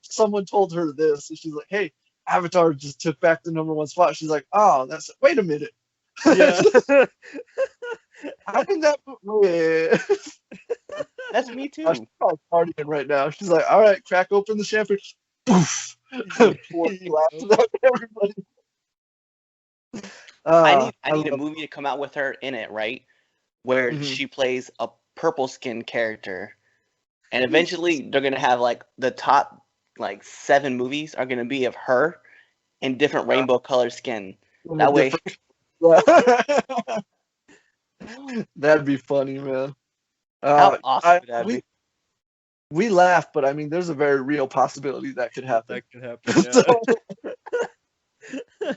someone told her this, and she's like, "Hey, Avatar just took back the #1 spot." She's like, "Oh, wait a minute." Yeah. How can that? Wait. That's me too. She's probably partying right now. She's like, "All right, crack open the champagne." Poof. Everybody. I need a movie to come out with her in it, right? Where she plays a purple skin character, and eventually they're gonna have like the top 7 movies are gonna be of her in different rainbow color skin. That way, that'd be funny, man. how awesome would that be? We laugh, but I mean, there's a very real possibility that could happen. That could happen. Yeah.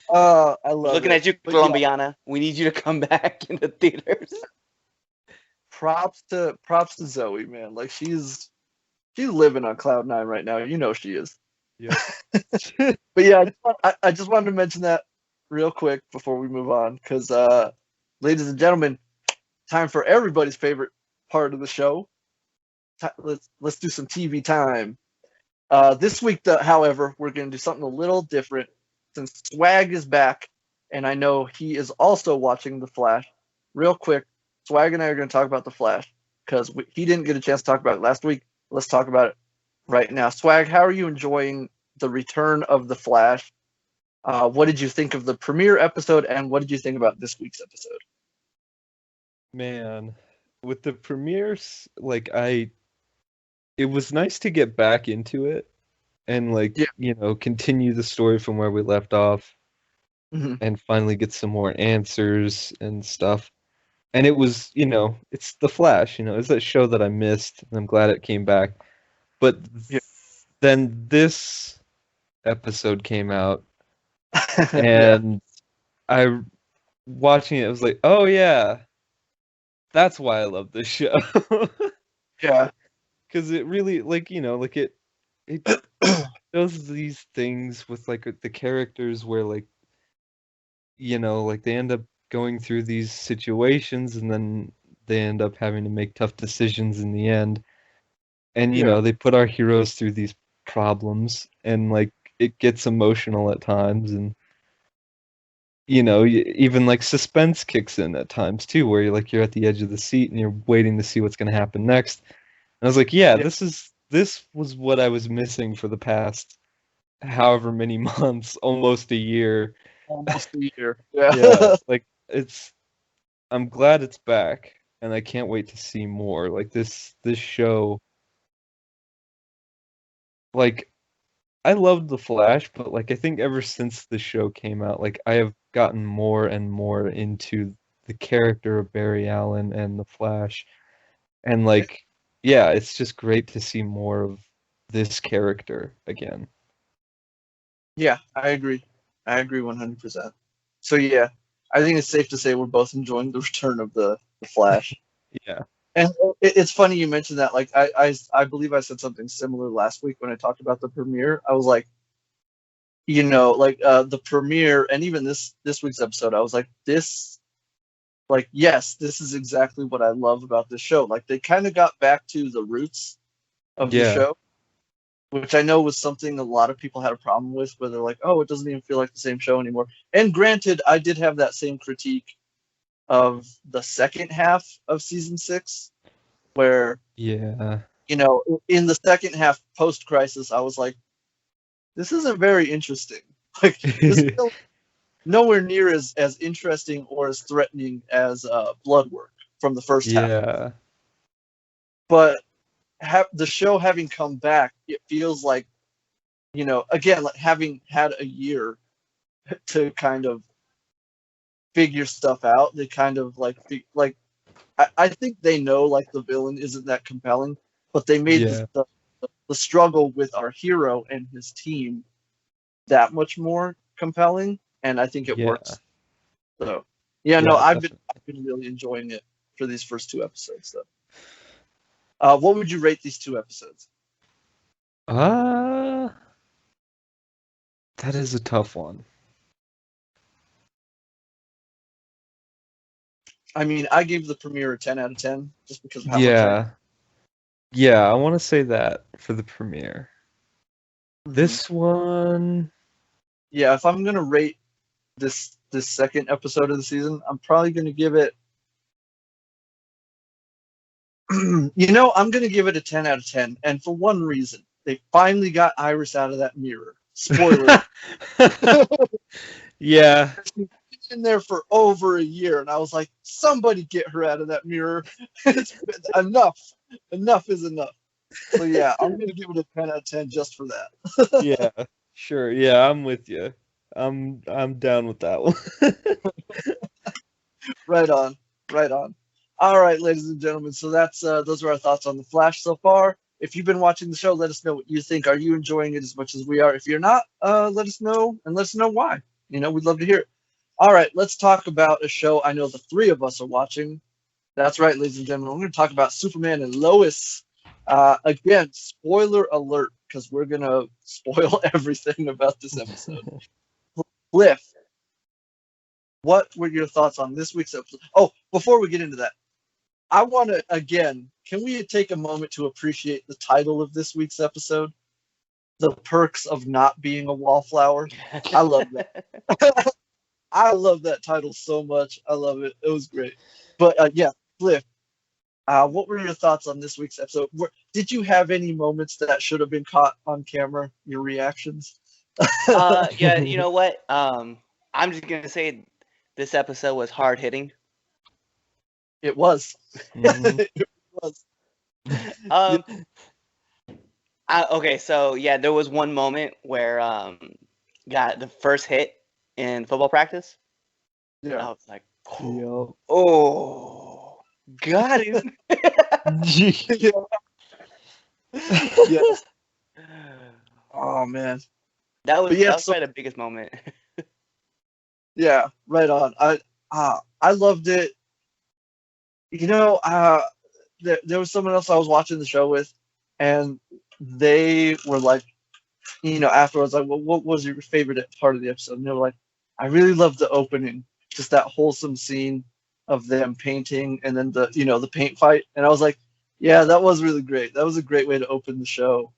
I love Looking at you, Colombiana. We need you to come back in the theaters. Props to Zoe, man. Like she's living on cloud 9 right now. You know she is. Yeah. But yeah, I just wanted to mention that real quick before we move on, because ladies and gentlemen, time for everybody's favorite part of the show. Let's do some TV time. This week, however, we're going to do something a little different. Since Swag is back, and I know he is also watching The Flash, real quick, Swag and I are going to talk about The Flash, because he didn't get a chance to talk about it last week. Let's talk about it right now. Swag, how are you enjoying the return of The Flash? What did you think of the premiere episode, and what did you think about this week's episode? Man, with the premieres, it was nice to get back into it and continue the story from where we left off and finally get some more answers and stuff. And it was, it's The Flash, it's that show that I missed, and I'm glad it came back. But then this episode came out, and watching it, I was like, oh yeah, that's why I love this show. Yeah. Because it really, it does these things with the characters where they end up going through these situations, and then they end up having to make tough decisions in the end. And Yeah. they put our heroes through these problems, and like it gets emotional at times, and even like suspense kicks in at times too, where you're at the edge of the seat and you're waiting to see what's going to happen next. And I was like, yeah, Yeah. this was what I was missing for the past however many months, almost a year. Almost a year. Yeah. Yeah, like I'm glad it's back, and I can't wait to see more. Like this show, like I loved The Flash, but like I think ever since the show came out, like I have gotten more and more into the character of Barry Allen and The Flash. And like yeah, it's just great to see more of this character again. Yeah, I agree. I agree 100%. So yeah, I think it's safe to say we're both enjoying the return of the Flash. Yeah. And it's funny you mentioned that. Like I believe I said something similar last week when I talked about the premiere. I was like, the premiere, and even this week's episode, I was like, yes, this is exactly what I love about this show. Like they kind of got back to the roots of the Yeah. show, which I know was something a lot of people had a problem with, where they're like, oh, it doesn't even feel like the same show anymore. And granted, I did have that same critique of the second half of season 6, where, Yeah. in the second half post-crisis, I was like, this isn't very interesting. Like, this is still nowhere near as interesting or as threatening as Blood Work from the first half. Yeah. But the show having come back, it feels like, again, like having had a year to kind of figure stuff out. They kind of I think they know like the villain isn't that compelling, but they made Yeah. the struggle with our hero and his team that much more compelling, and I think it Yeah. works. So yeah, Yeah, no, I've definitely. been really enjoying it for these first 2 episodes. So, what would you rate these 2 episodes? That is a tough one. I mean, I gave the premiere a 10 out of 10 just because of how much Yeah. Yeah, I want to say that for the premiere. This one, Yeah, if I'm gonna rate this second episode of the season, I'm probably gonna give it. I'm gonna give it a 10 out of 10, and for one reason: they finally got Iris out of that mirror. Spoiler. yeah, She's in there for over a year, and I was like, somebody get her out of that mirror. It's enough. Enough is enough. So yeah, I'm gonna give it a 10 out of 10 just for that. yeah, sure. Yeah, I'm with you. I'm down with that one. Right on. Right on. All right, ladies and gentlemen. So that's those are our thoughts on the Flash so far. If you've been watching the show, let us know what you think. Are you enjoying it as much as we are? If you're not, let us know, and let us know why. We'd love to hear it. All right, let's talk about a show I know the 3 of us are watching. That's right, ladies and gentlemen. We're going to talk about Superman and Lois. Again, spoiler alert, because we're going to spoil everything about this episode. Cliff, what were your thoughts on this week's episode? Oh, before we get into that, I want to, again, can we take a moment to appreciate the title of this week's episode? The Perks of Not Being a Wallflower. I love that. I love that title so much. I love it. It was great. But yeah, Cliff, what were your thoughts on this week's episode? Did you have any moments that should have been caught on camera? Your reactions? Yeah, you know what? I'm just gonna say this episode was hard hitting. It was. Mhm. It was. Okay, so yeah, there was one moment where got the first hit in football practice. And I Yeah. was like, Yep. oh, got him. Yeah. Yes. Oh man. That was But yeah, probably the biggest moment. Yeah, right on. I loved it. There was someone else I was watching the show with, and they were like, afterwards, like, well, what was your favorite part of the episode? And they were like, I really loved the opening, just that wholesome scene. of them painting, and then the paint fight, and I was like, yeah, that was really great. That was a great way to open the show.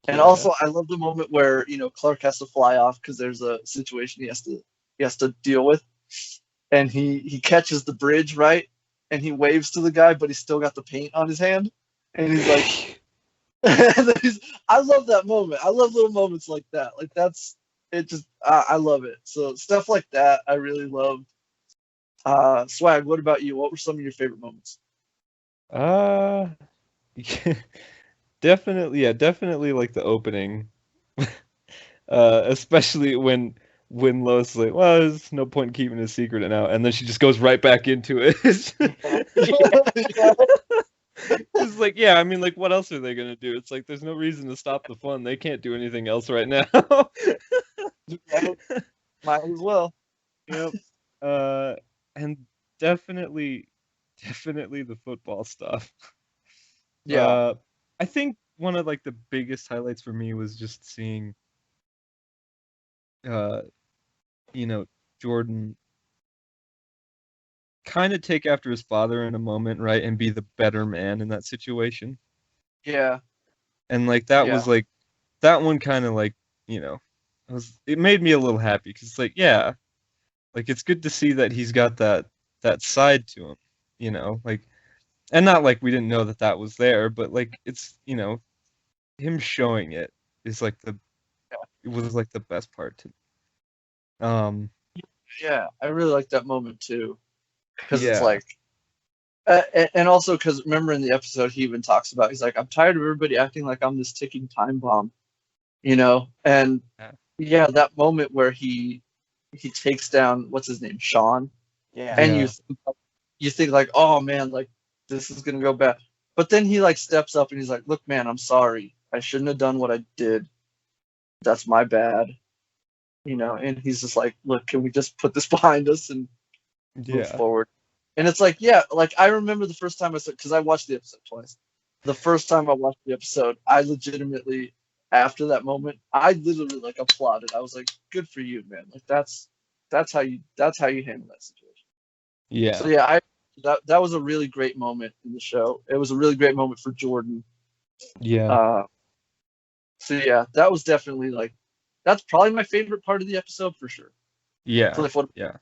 And Yeah. also, I love the moment where Clark has to fly off because there's a situation he has to deal with, and he catches the bridge right, and he waves to the guy, but he's still got the paint on his hand, and he's like, and then I love that moment. I love little moments like that. Like that's it. Just I love it. So stuff like that, I really loved. Swag, what about you? What were some of your favorite moments? Definitely like the opening. Especially when Lois is like, well, there's no point in keeping it a secret now, and then she just goes right back into it. It's like, yeah, I mean, like, what else are they gonna do? It's like, there's no reason to stop the fun. They can't do anything else right now. Might as well. Yep. And definitely the football stuff. Yeah. I think one of like the biggest highlights for me was just seeing, Jordan kind of take after his father in a moment, right, and be the better man in that situation. Yeah. And like that Yeah. was like that one kind of like, it made me a little happy because it's like, yeah, like it's good to see that he's got that side to him, like, and not like we didn't know that was there, but like it's, him showing it is like it was like the best part to Yeah, I really like that moment too, because it's yeah. like, and also because remember in the episode he even talks about, he's like, I'm tired of everybody acting like I'm this ticking time bomb, and yeah, that moment where he takes down, what's his name, Sean, Yeah. and Yeah. you think like, oh man, like this is gonna go bad, but then he like steps up and he's like, look man, I'm sorry, I shouldn't have done what I did, that's my bad, and he's just like, look, can we just put this behind us and move Yeah. forward? And it's like, yeah, like I remember the first time I saw, because I watched the episode twice. The first time I watched the episode, I legitimately, after that moment, I literally like applauded. I was like, good for you, man. Like that's how you handle that situation. Yeah. So yeah, that was a really great moment in the show. It was a really great moment for Jordan. Yeah. So yeah, that was definitely like, that's probably my favorite part of the episode for sure. Yeah. Cliff, what? Yeah.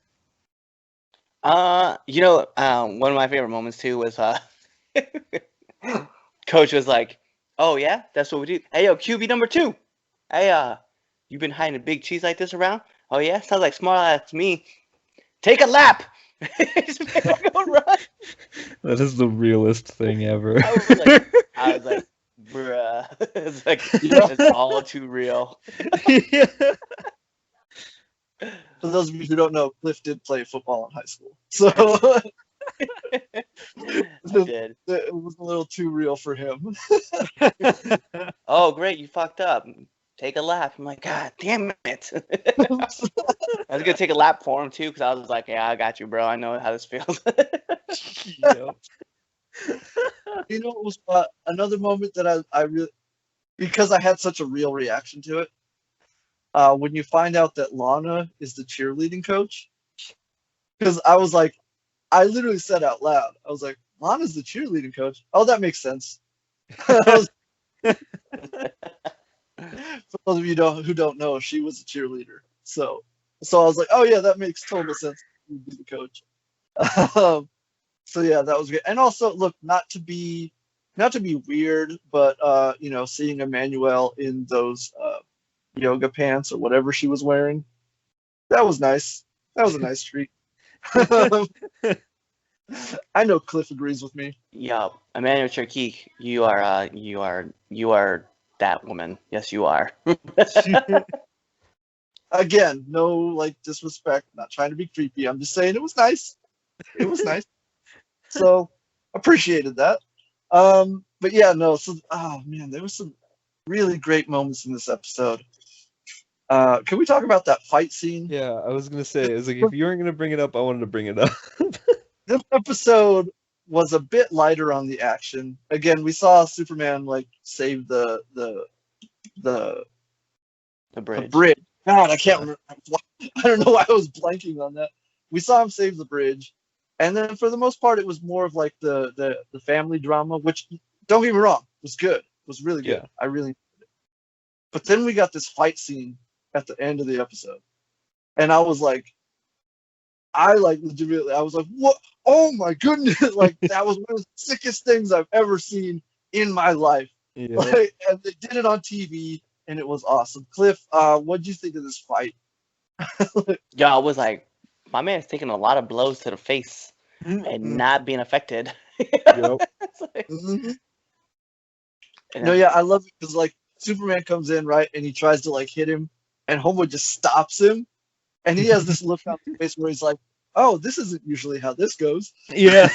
One of my favorite moments too was Coach was like, "Oh yeah, that's what we do. Hey yo, QB number 2. Hey you been hiding a big cheese like this around? Oh yeah, sounds like smart ass to me. Take a lap." Just made him go run. That is the realest thing ever. I was like, bruh. It's like, Yeah. it's all too real. Yeah. For those of you who don't know, Cliff did play football in high school, so I did. it was a little too real for him. Oh great, you fucked up. Take a lap. I'm like, God damn it. I was gonna take a lap for him too, because I was like, yeah, I got you, bro. I know how this feels. Yep. It was another moment that I really, because I had such a real reaction to it. When you find out that Lana is the cheerleading coach, because I was like, I literally said out loud, I was like, Lana's the cheerleading coach. Oh, that makes sense. For those of you who don't know, she was a cheerleader. So I was like, oh yeah, that makes total sense. You'd be the coach. So yeah, that was good. And also, look, not to be weird, but seeing Emmanuel in those yoga pants or whatever she was wearing, that was nice. That was a nice treat. I know Cliff agrees with me. Yo, Emmanuel Cherkik, you are that woman. Yes, you are. Again, no like disrespect, not trying to be creepy. I'm just saying it was nice. It was nice. So appreciated that. But yeah, no. So, oh man, there was some really great moments in this episode. Can we talk about that fight scene? Yeah, I was gonna say, it's like if you weren't gonna bring it up, I wanted to bring it up. This episode was a bit lighter on the action. Again, we saw Superman like save the bridge. God, I can't remember. I don't know why I was blanking on that. We saw him save the bridge, And then for the most part, it was more of like the family drama, which, don't get me wrong, was good. It was really good. Yeah. I really enjoyed it. But then we got this fight scene at the end of the episode. And I was like, legitimately, I was like, what? Oh my goodness. Like, that was one of the sickest things I've ever seen in my life. Yeah. Like, and they did it on TV, and it was awesome. Cliff, what'd you think of this fight? Yeah, I was like, my man's taking a lot of blows to the face Mm-hmm. and not being affected. Yep. It's like- Mhm. and No, then- yeah, I love it because like Superman comes in, right, and he tries to like hit him, and Homeboy just stops him, and he has this look on his face where he's like, "Oh, this isn't usually how this goes." Yeah.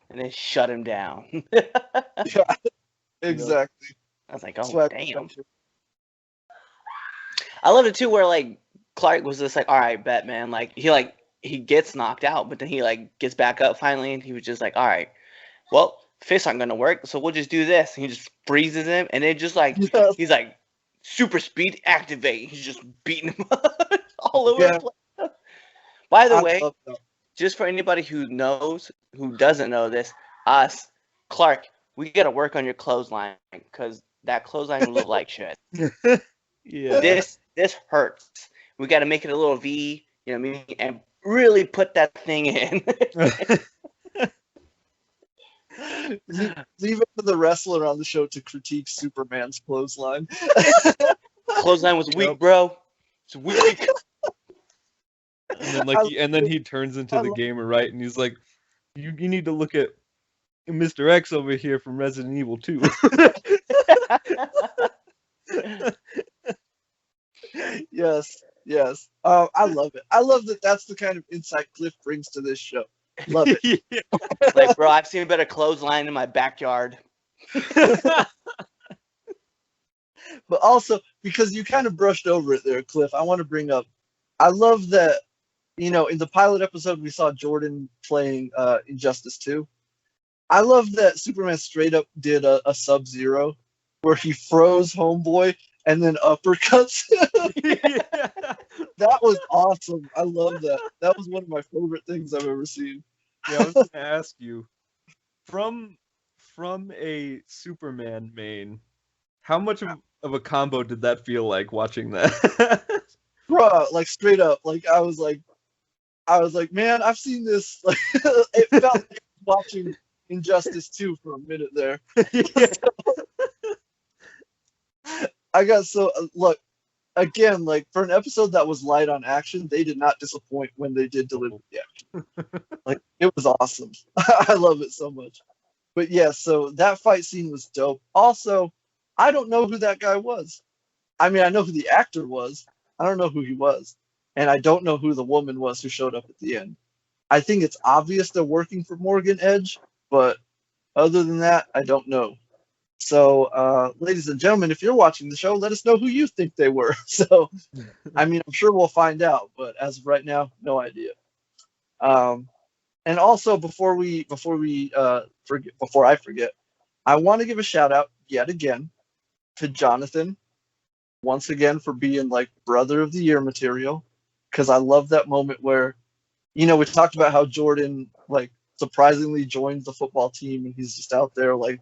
and then shut him down. Yeah, exactly. I was like, That's oh why I damn. respect it. I loved it too, where like Clark was just like, all right, bet man. Like he gets knocked out, but then he like gets back up finally, and he was just like, all right, well, fists aren't gonna work, so we'll just do this. And he just freezes him, and then just like Yes. he's like super speed activate. He's just beating him all over Yeah. the place. By the I way, love that. just for anybody who doesn't know this, us, Clark, we gotta work on your clothesline because that clothesline look like shit. Yeah. This hurts. We gotta make it a little V, you know what I mean, and really put that thing in. Leave it for the wrestler on the show to critique Superman's clothesline. Clothesline was weak, Yep. bro. It's weak. And then he turns into I the love- gamer, right? And he's like, you need to look at Mr. X over here from Resident Evil 2. Yes, yes. I love it. I love that. That's the kind of insight Cliff brings to this show. Love it. Yeah. Like, bro, I've seen a better clothesline in my backyard. But also, because you kind of brushed over it there, Cliff, I want to bring up, I love that, in the pilot episode, we saw Jordan playing Injustice 2. I love that Superman straight up did a Sub-Zero where he froze Homeboy and then uppercuts him. Yeah. That was awesome. I love that. That was one of my favorite things I've ever seen. Yeah, I was gonna ask you, from a Superman main, how much of a combo did that feel like watching that? Bruh, like straight up. Like I was like, man, I've seen this. Like it felt like I was watching Injustice 2 for a minute there. Yeah. I got so look again, like for an episode that was light on action, they did not disappoint when they did deliver the action. Like it was awesome. I love it so much. But yeah, so that fight scene was dope. Also, I don't know who that guy was. I mean, I know who the actor was. I don't know who he was. And I don't know who the woman was who showed up at the end. I think it's obvious they're working for Morgan Edge, but other than that, I don't know. So, ladies and gentlemen, if you're watching the show, let us know who you think they were. So, I mean, I'm sure we'll find out, but as of right now, no idea. And also, before I forget, I want to give a shout out yet again to Jonathan, once again for being like brother of the year material, because I love that moment where, we talked about how Jordan like surprisingly joined the football team and he's just out there like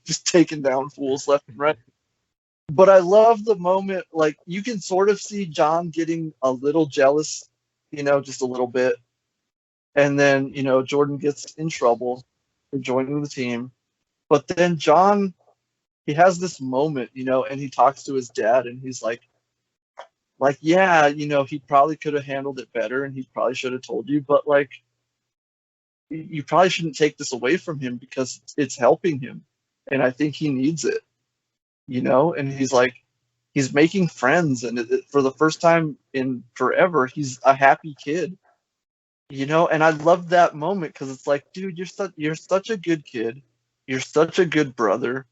just taking down fools left and right. But I love the moment, like you can sort of see John getting a little jealous, just a little bit. And then, Jordan gets in trouble for joining the team. But then John, he has this moment, and he talks to his dad and he's like, yeah, he probably could have handled it better and he probably should have told you, but like, you probably shouldn't take this away from him because it's helping him. And I think he needs it, and he's like, he's making friends. And for the first time in forever, he's a happy kid, and I love that moment because it's like, dude, you're such a good kid. You're such a good brother.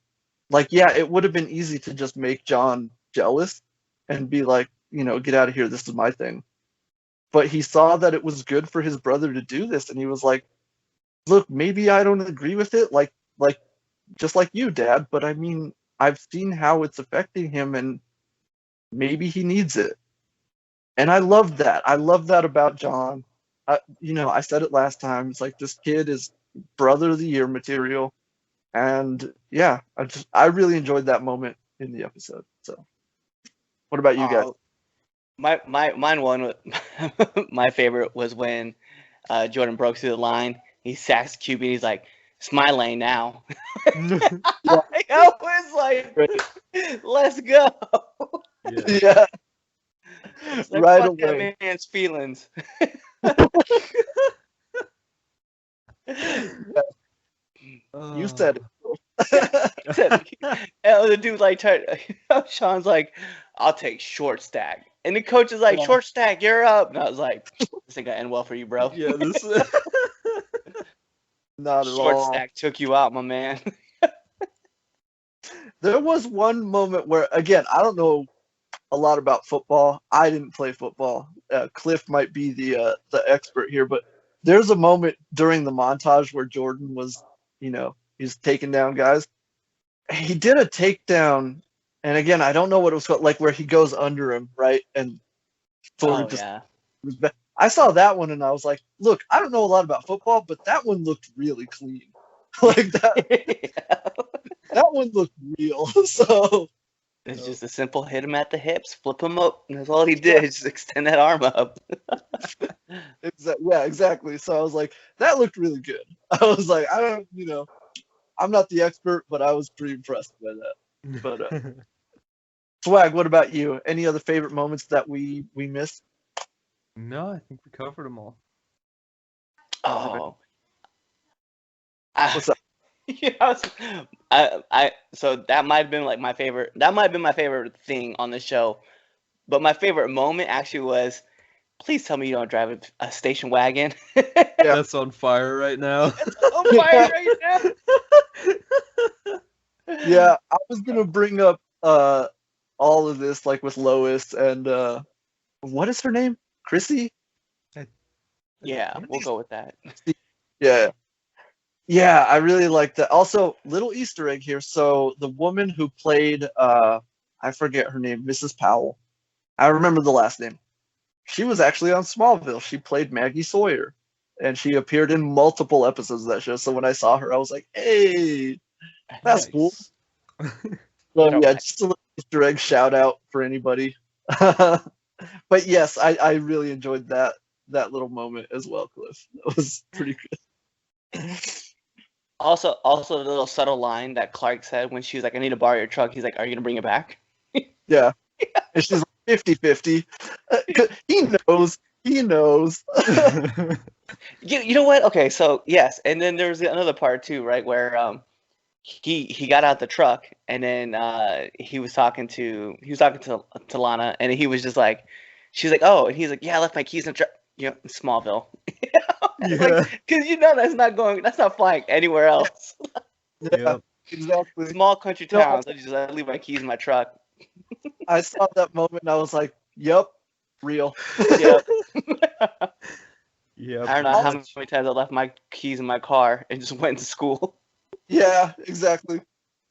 Like, yeah, it would have been easy to just make John jealous and be like, get out of here. This is my thing. But he saw that it was good for his brother to do this. And he was like, look, maybe I don't agree with it. Like, just like you, Dad. But I mean, I've seen how it's affecting him and maybe he needs it. And I love that. I love that about John. I said it last time. It's like this kid is brother of the year material, and yeah, I really enjoyed that moment in the episode. So, what about you guys? My favorite was when Jordan broke through the line. He sacks QB. And he's like, "It's my lane now." I was like, "Let's go!" Yeah, It's like, right fuck away. that man's feelings. You said it. And the dude like Sean's like, "I'll take short stack," and the coach is like, Yeah. "Short stack, you're up." And I was like, "This ain't gonna end well for you, bro." Yeah, this. Not at Short all. stack took you out, my man. There was one moment where, again, I don't know a lot about football. I didn't play football. Cliff might be the expert here, but there's a moment during the montage where Jordan was, he's taking down guys. He did a takedown, and again, I don't know what it was called, like where he goes under him, right? And sort of just. Yeah. I saw that one, and I was like, look, I don't know a lot about football, but that one looked really clean. Like that one looked real. So. It's just a simple hit him at the hips, flip him up, and that's all he did. Just extend that arm up. Yeah, exactly. So I was like, that looked really good. I was like, I'm not the expert, but I was pretty impressed by that. But Swag, what about you? Any other favorite moments that we missed? No, I think we covered them all. Oh. What's up? Yes. So that might have been like my favorite. That might have been my favorite thing on the show. But my favorite moment actually was, please tell me you don't drive a station wagon. That's on fire right now. It's on fire right now. Yeah, I was gonna bring up all of this like with Lois and what is her name? Kiersey? Yeah, we'll go with that. Yeah. Yeah, I really like that. Also, little Easter egg here. So the woman who played I forget her name, Mrs. Powell. I remember the last name. She was actually on Smallville. She played Maggie Sawyer. And she appeared in multiple episodes of that show. So when I saw her, I was like, hey, that's cool. So yeah, just a little Easter egg shout out for anybody. But yes, I really enjoyed that little moment as well, Cliff. That was pretty good. Also, the little subtle line that Clark said when she was like, "I need to borrow your truck." He's like, "Are you gonna bring it back?" Yeah. And she's like 50-50. He knows. You know what? Okay, so yes, and then there was another part too, right, where he got out the truck and then he was talking to Lana, and he was just like, she's like, "Oh," and he's like, "Yeah, I left my keys in in Smallville." Yeah. Because that's not flying anywhere else. Yeah, exactly. Small country towns, I leave my keys in my truck. I saw that moment and I was like, "Yep, real." Yep. Yeah. I don't know how many times I left my keys in my car and just went to school. Yeah, exactly.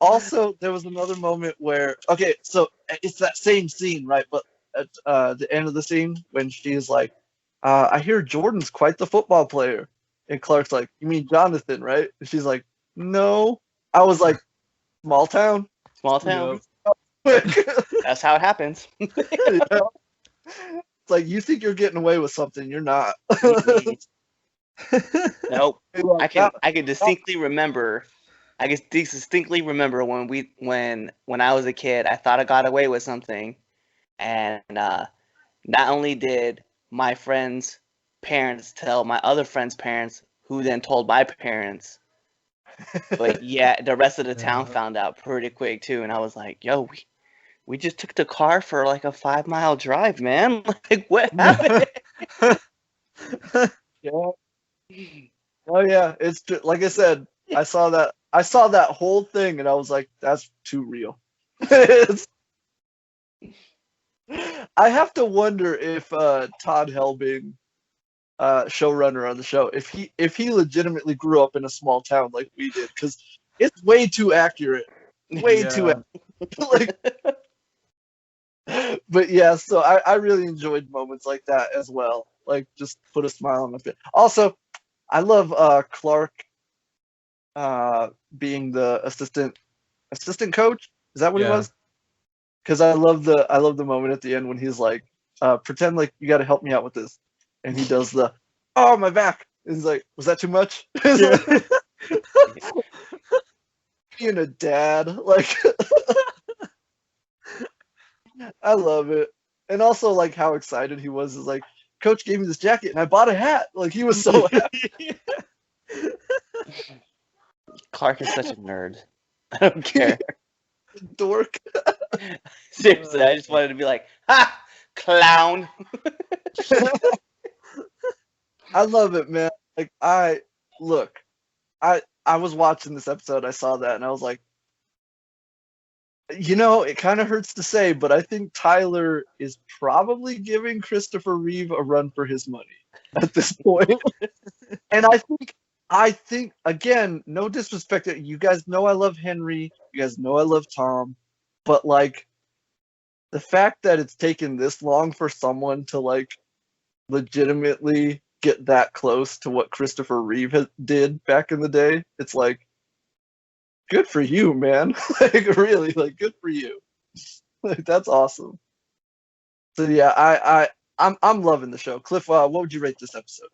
Also, there was another moment where, okay, so it's that same scene, right? But at the end of the scene, when she's like, I hear Jordan's quite the football player. And Clark's like, you mean Jonathan, right? And she's like, no. I was like, small town. Small town. Yep. That's how it happens. Yeah. It's like, you think you're getting away with something, you're not. Nope. I can distinctly remember. I can distinctly remember when I was a kid, I thought I got away with something, and not only did my friends' parents tell my other friends' parents, who then told my parents, but yeah, the rest of the town found out pretty quick too, and I was like, "Yo, we just took the car for like a 5-mile drive, man. Like, what happened?" Yeah. Oh yeah, it's like I said. I saw that whole thing, and I was like, "That's too real." I have to wonder if Todd Helbing, showrunner on the show, if he legitimately grew up in a small town like we did, because it's way too accurate, too accurate. Like, but yeah, so I really enjoyed moments like that as well. like just put a smile on my face. Also, I love Clark being the assistant coach. Is that what he was? Because I love the moment at the end when he's like, pretend like you got to help me out with this, and he does the, oh, my back. And he's like, was that too much? Like, being a dad, like, I love it. And also like how excited he was is like, coach gave me this jacket and I bought a hat. Like he was so happy. Clark is such a nerd. I don't care. Dork. Seriously, I just wanted to be like, ha, clown. I love it, man. Like I was watching this episode, I saw that and I was like, you know, it kind of hurts to say, but I think Tyler is probably giving Christopher Reeve a run for his money at this point. And I think again, no disrespect, you guys know I love Henry, you guys know I love Tom, but like the fact that it's taken this long for someone to like legitimately get that close to what Christopher Reeve did back in the day, it's like, good for you, man. Like really, like good for you. Like that's awesome. So yeah, I'm loving the show. Cliff, what would you rate this episode?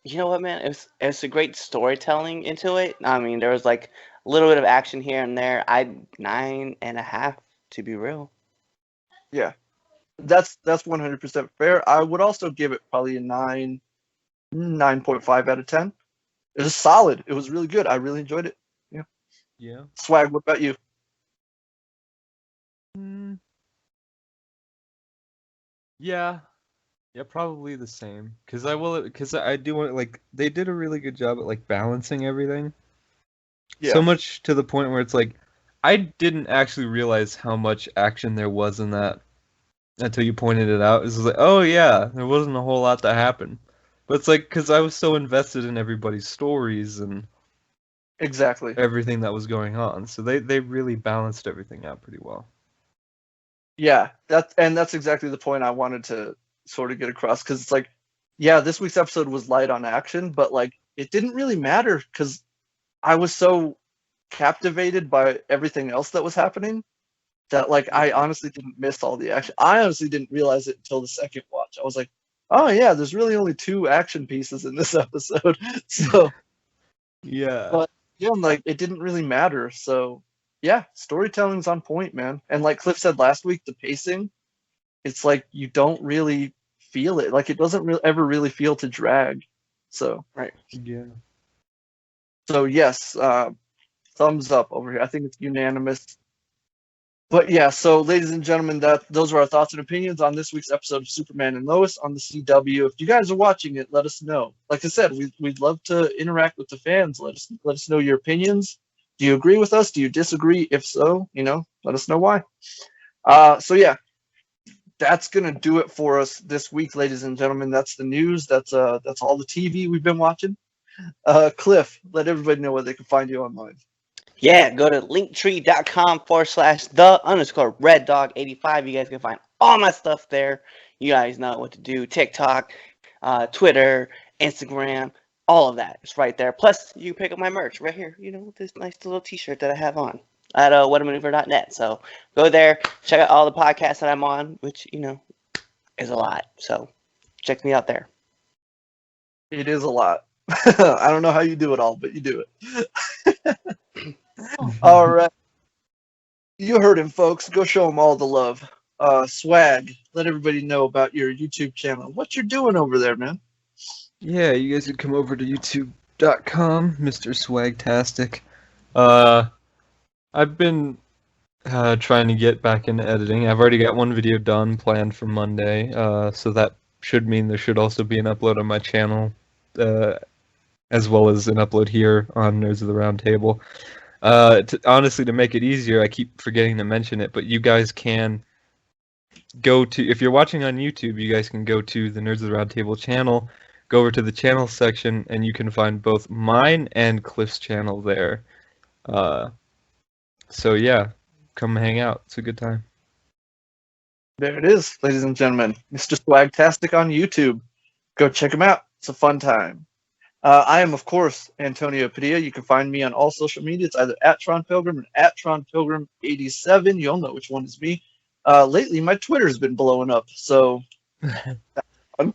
You know what, man? It's a great storytelling into it. I mean, there was like a little bit of action here and there. 9.5 to be real. Yeah, that's 100% fair. I would also give it probably a 9.5 out of 10. It was solid. It was really good. I really enjoyed it. Yeah. Swag, what about you? Yeah. Yeah, probably the same. Because I do want, like, they did a really good job at, like, balancing everything. Yeah. So much to the point where it's like, I didn't actually realize how much action there was in that until you pointed it out. It's like, oh yeah, there wasn't a whole lot that happened. But it's like, because I was so invested in everybody's stories and Exactly. everything that was going on. So they really balanced everything out pretty well. Yeah, that's exactly the point I wanted to sort of get across, because it's like, yeah, this week's episode was light on action, but like it didn't really matter because I was so captivated by everything else that was happening that like I honestly didn't miss all the action. I honestly didn't realize it until the second watch. I was like, oh yeah, there's really only 2 action pieces in this episode. So Yeah. but yeah, like it didn't really matter. So yeah, storytelling's on point, man. And like Cliff said last week, the pacing, it's like you don't really feel it. Like it doesn't ever really feel to drag. So Right. Yeah. so yes, thumbs up over here. I think it's unanimous. But yeah, so ladies and gentlemen, those are our thoughts and opinions on this week's episode of Superman and Lois on the CW. If you guys are watching it, let us know. Like I said, we'd love to interact with the fans. Let us know your opinions. Do you agree with us? Do you disagree? If so, let us know why. So yeah, that's gonna do it for us this week, ladies and gentlemen. That's the news. That's all the TV we've been watching. Cliff, let everybody know where they can find you online. Yeah, go to linktree.com/the_reddog85. You guys can find all my stuff there. You guys know what to do. TikTok, Twitter, Instagram, all of that. It's right there. Plus, you can pick up my merch right here. This nice little t-shirt that I have on at whatamaneuver.net. So go there, check out all the podcasts that I'm on, which, is a lot. So check me out there. It is a lot. I don't know how you do it all, but you do it. All right. You heard him, folks. Go show him all the love. Swag, let everybody know about your YouTube channel. What you're doing over there, man. Yeah, you guys can come over to youtube.com, Mr. Swagtastic. I've been trying to get back into editing. I've already got one video done, planned for Monday, so that should mean there should also be an upload on my channel, as well as an upload here on Nerds of the Roundtable. Honestly, to make it easier, I keep forgetting to mention it, but you guys can go to, if you're watching on YouTube, you guys can go to the Nerds of the Roundtable channel, go over to the channel section, and you can find both mine and Cliff's channel there. So yeah, come hang out. It's a good time. There it is, ladies and gentlemen. Mr. Swagtastic on YouTube. Go check him out. It's a fun time. I am, of course, Antonio Padilla. You can find me on all social media. It's either at Tron Pilgrim or at Tron Pilgrim 87. You'll know which one is me. Lately, my Twitter's been blowing up, so and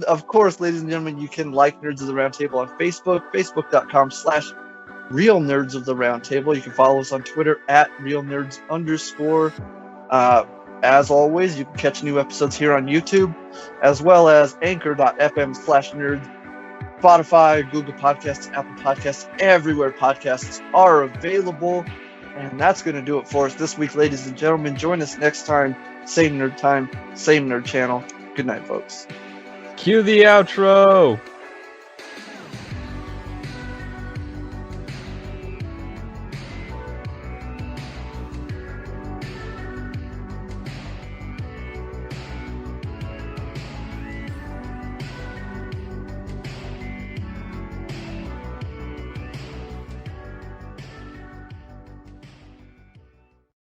of course, ladies and gentlemen, you can like Nerds of the Roundtable on Facebook, facebook.com/Real Nerds of the Roundtable. You can follow us on Twitter at RealNerds_. As always, you can catch new episodes here on YouTube, as well as anchor.fm/nerds, Spotify, Google Podcasts, Apple Podcasts, everywhere podcasts are available. And that's going to do it for us this week, ladies and gentlemen. Join us next time. Same nerd time, same nerd channel. Good night, folks. Cue the outro.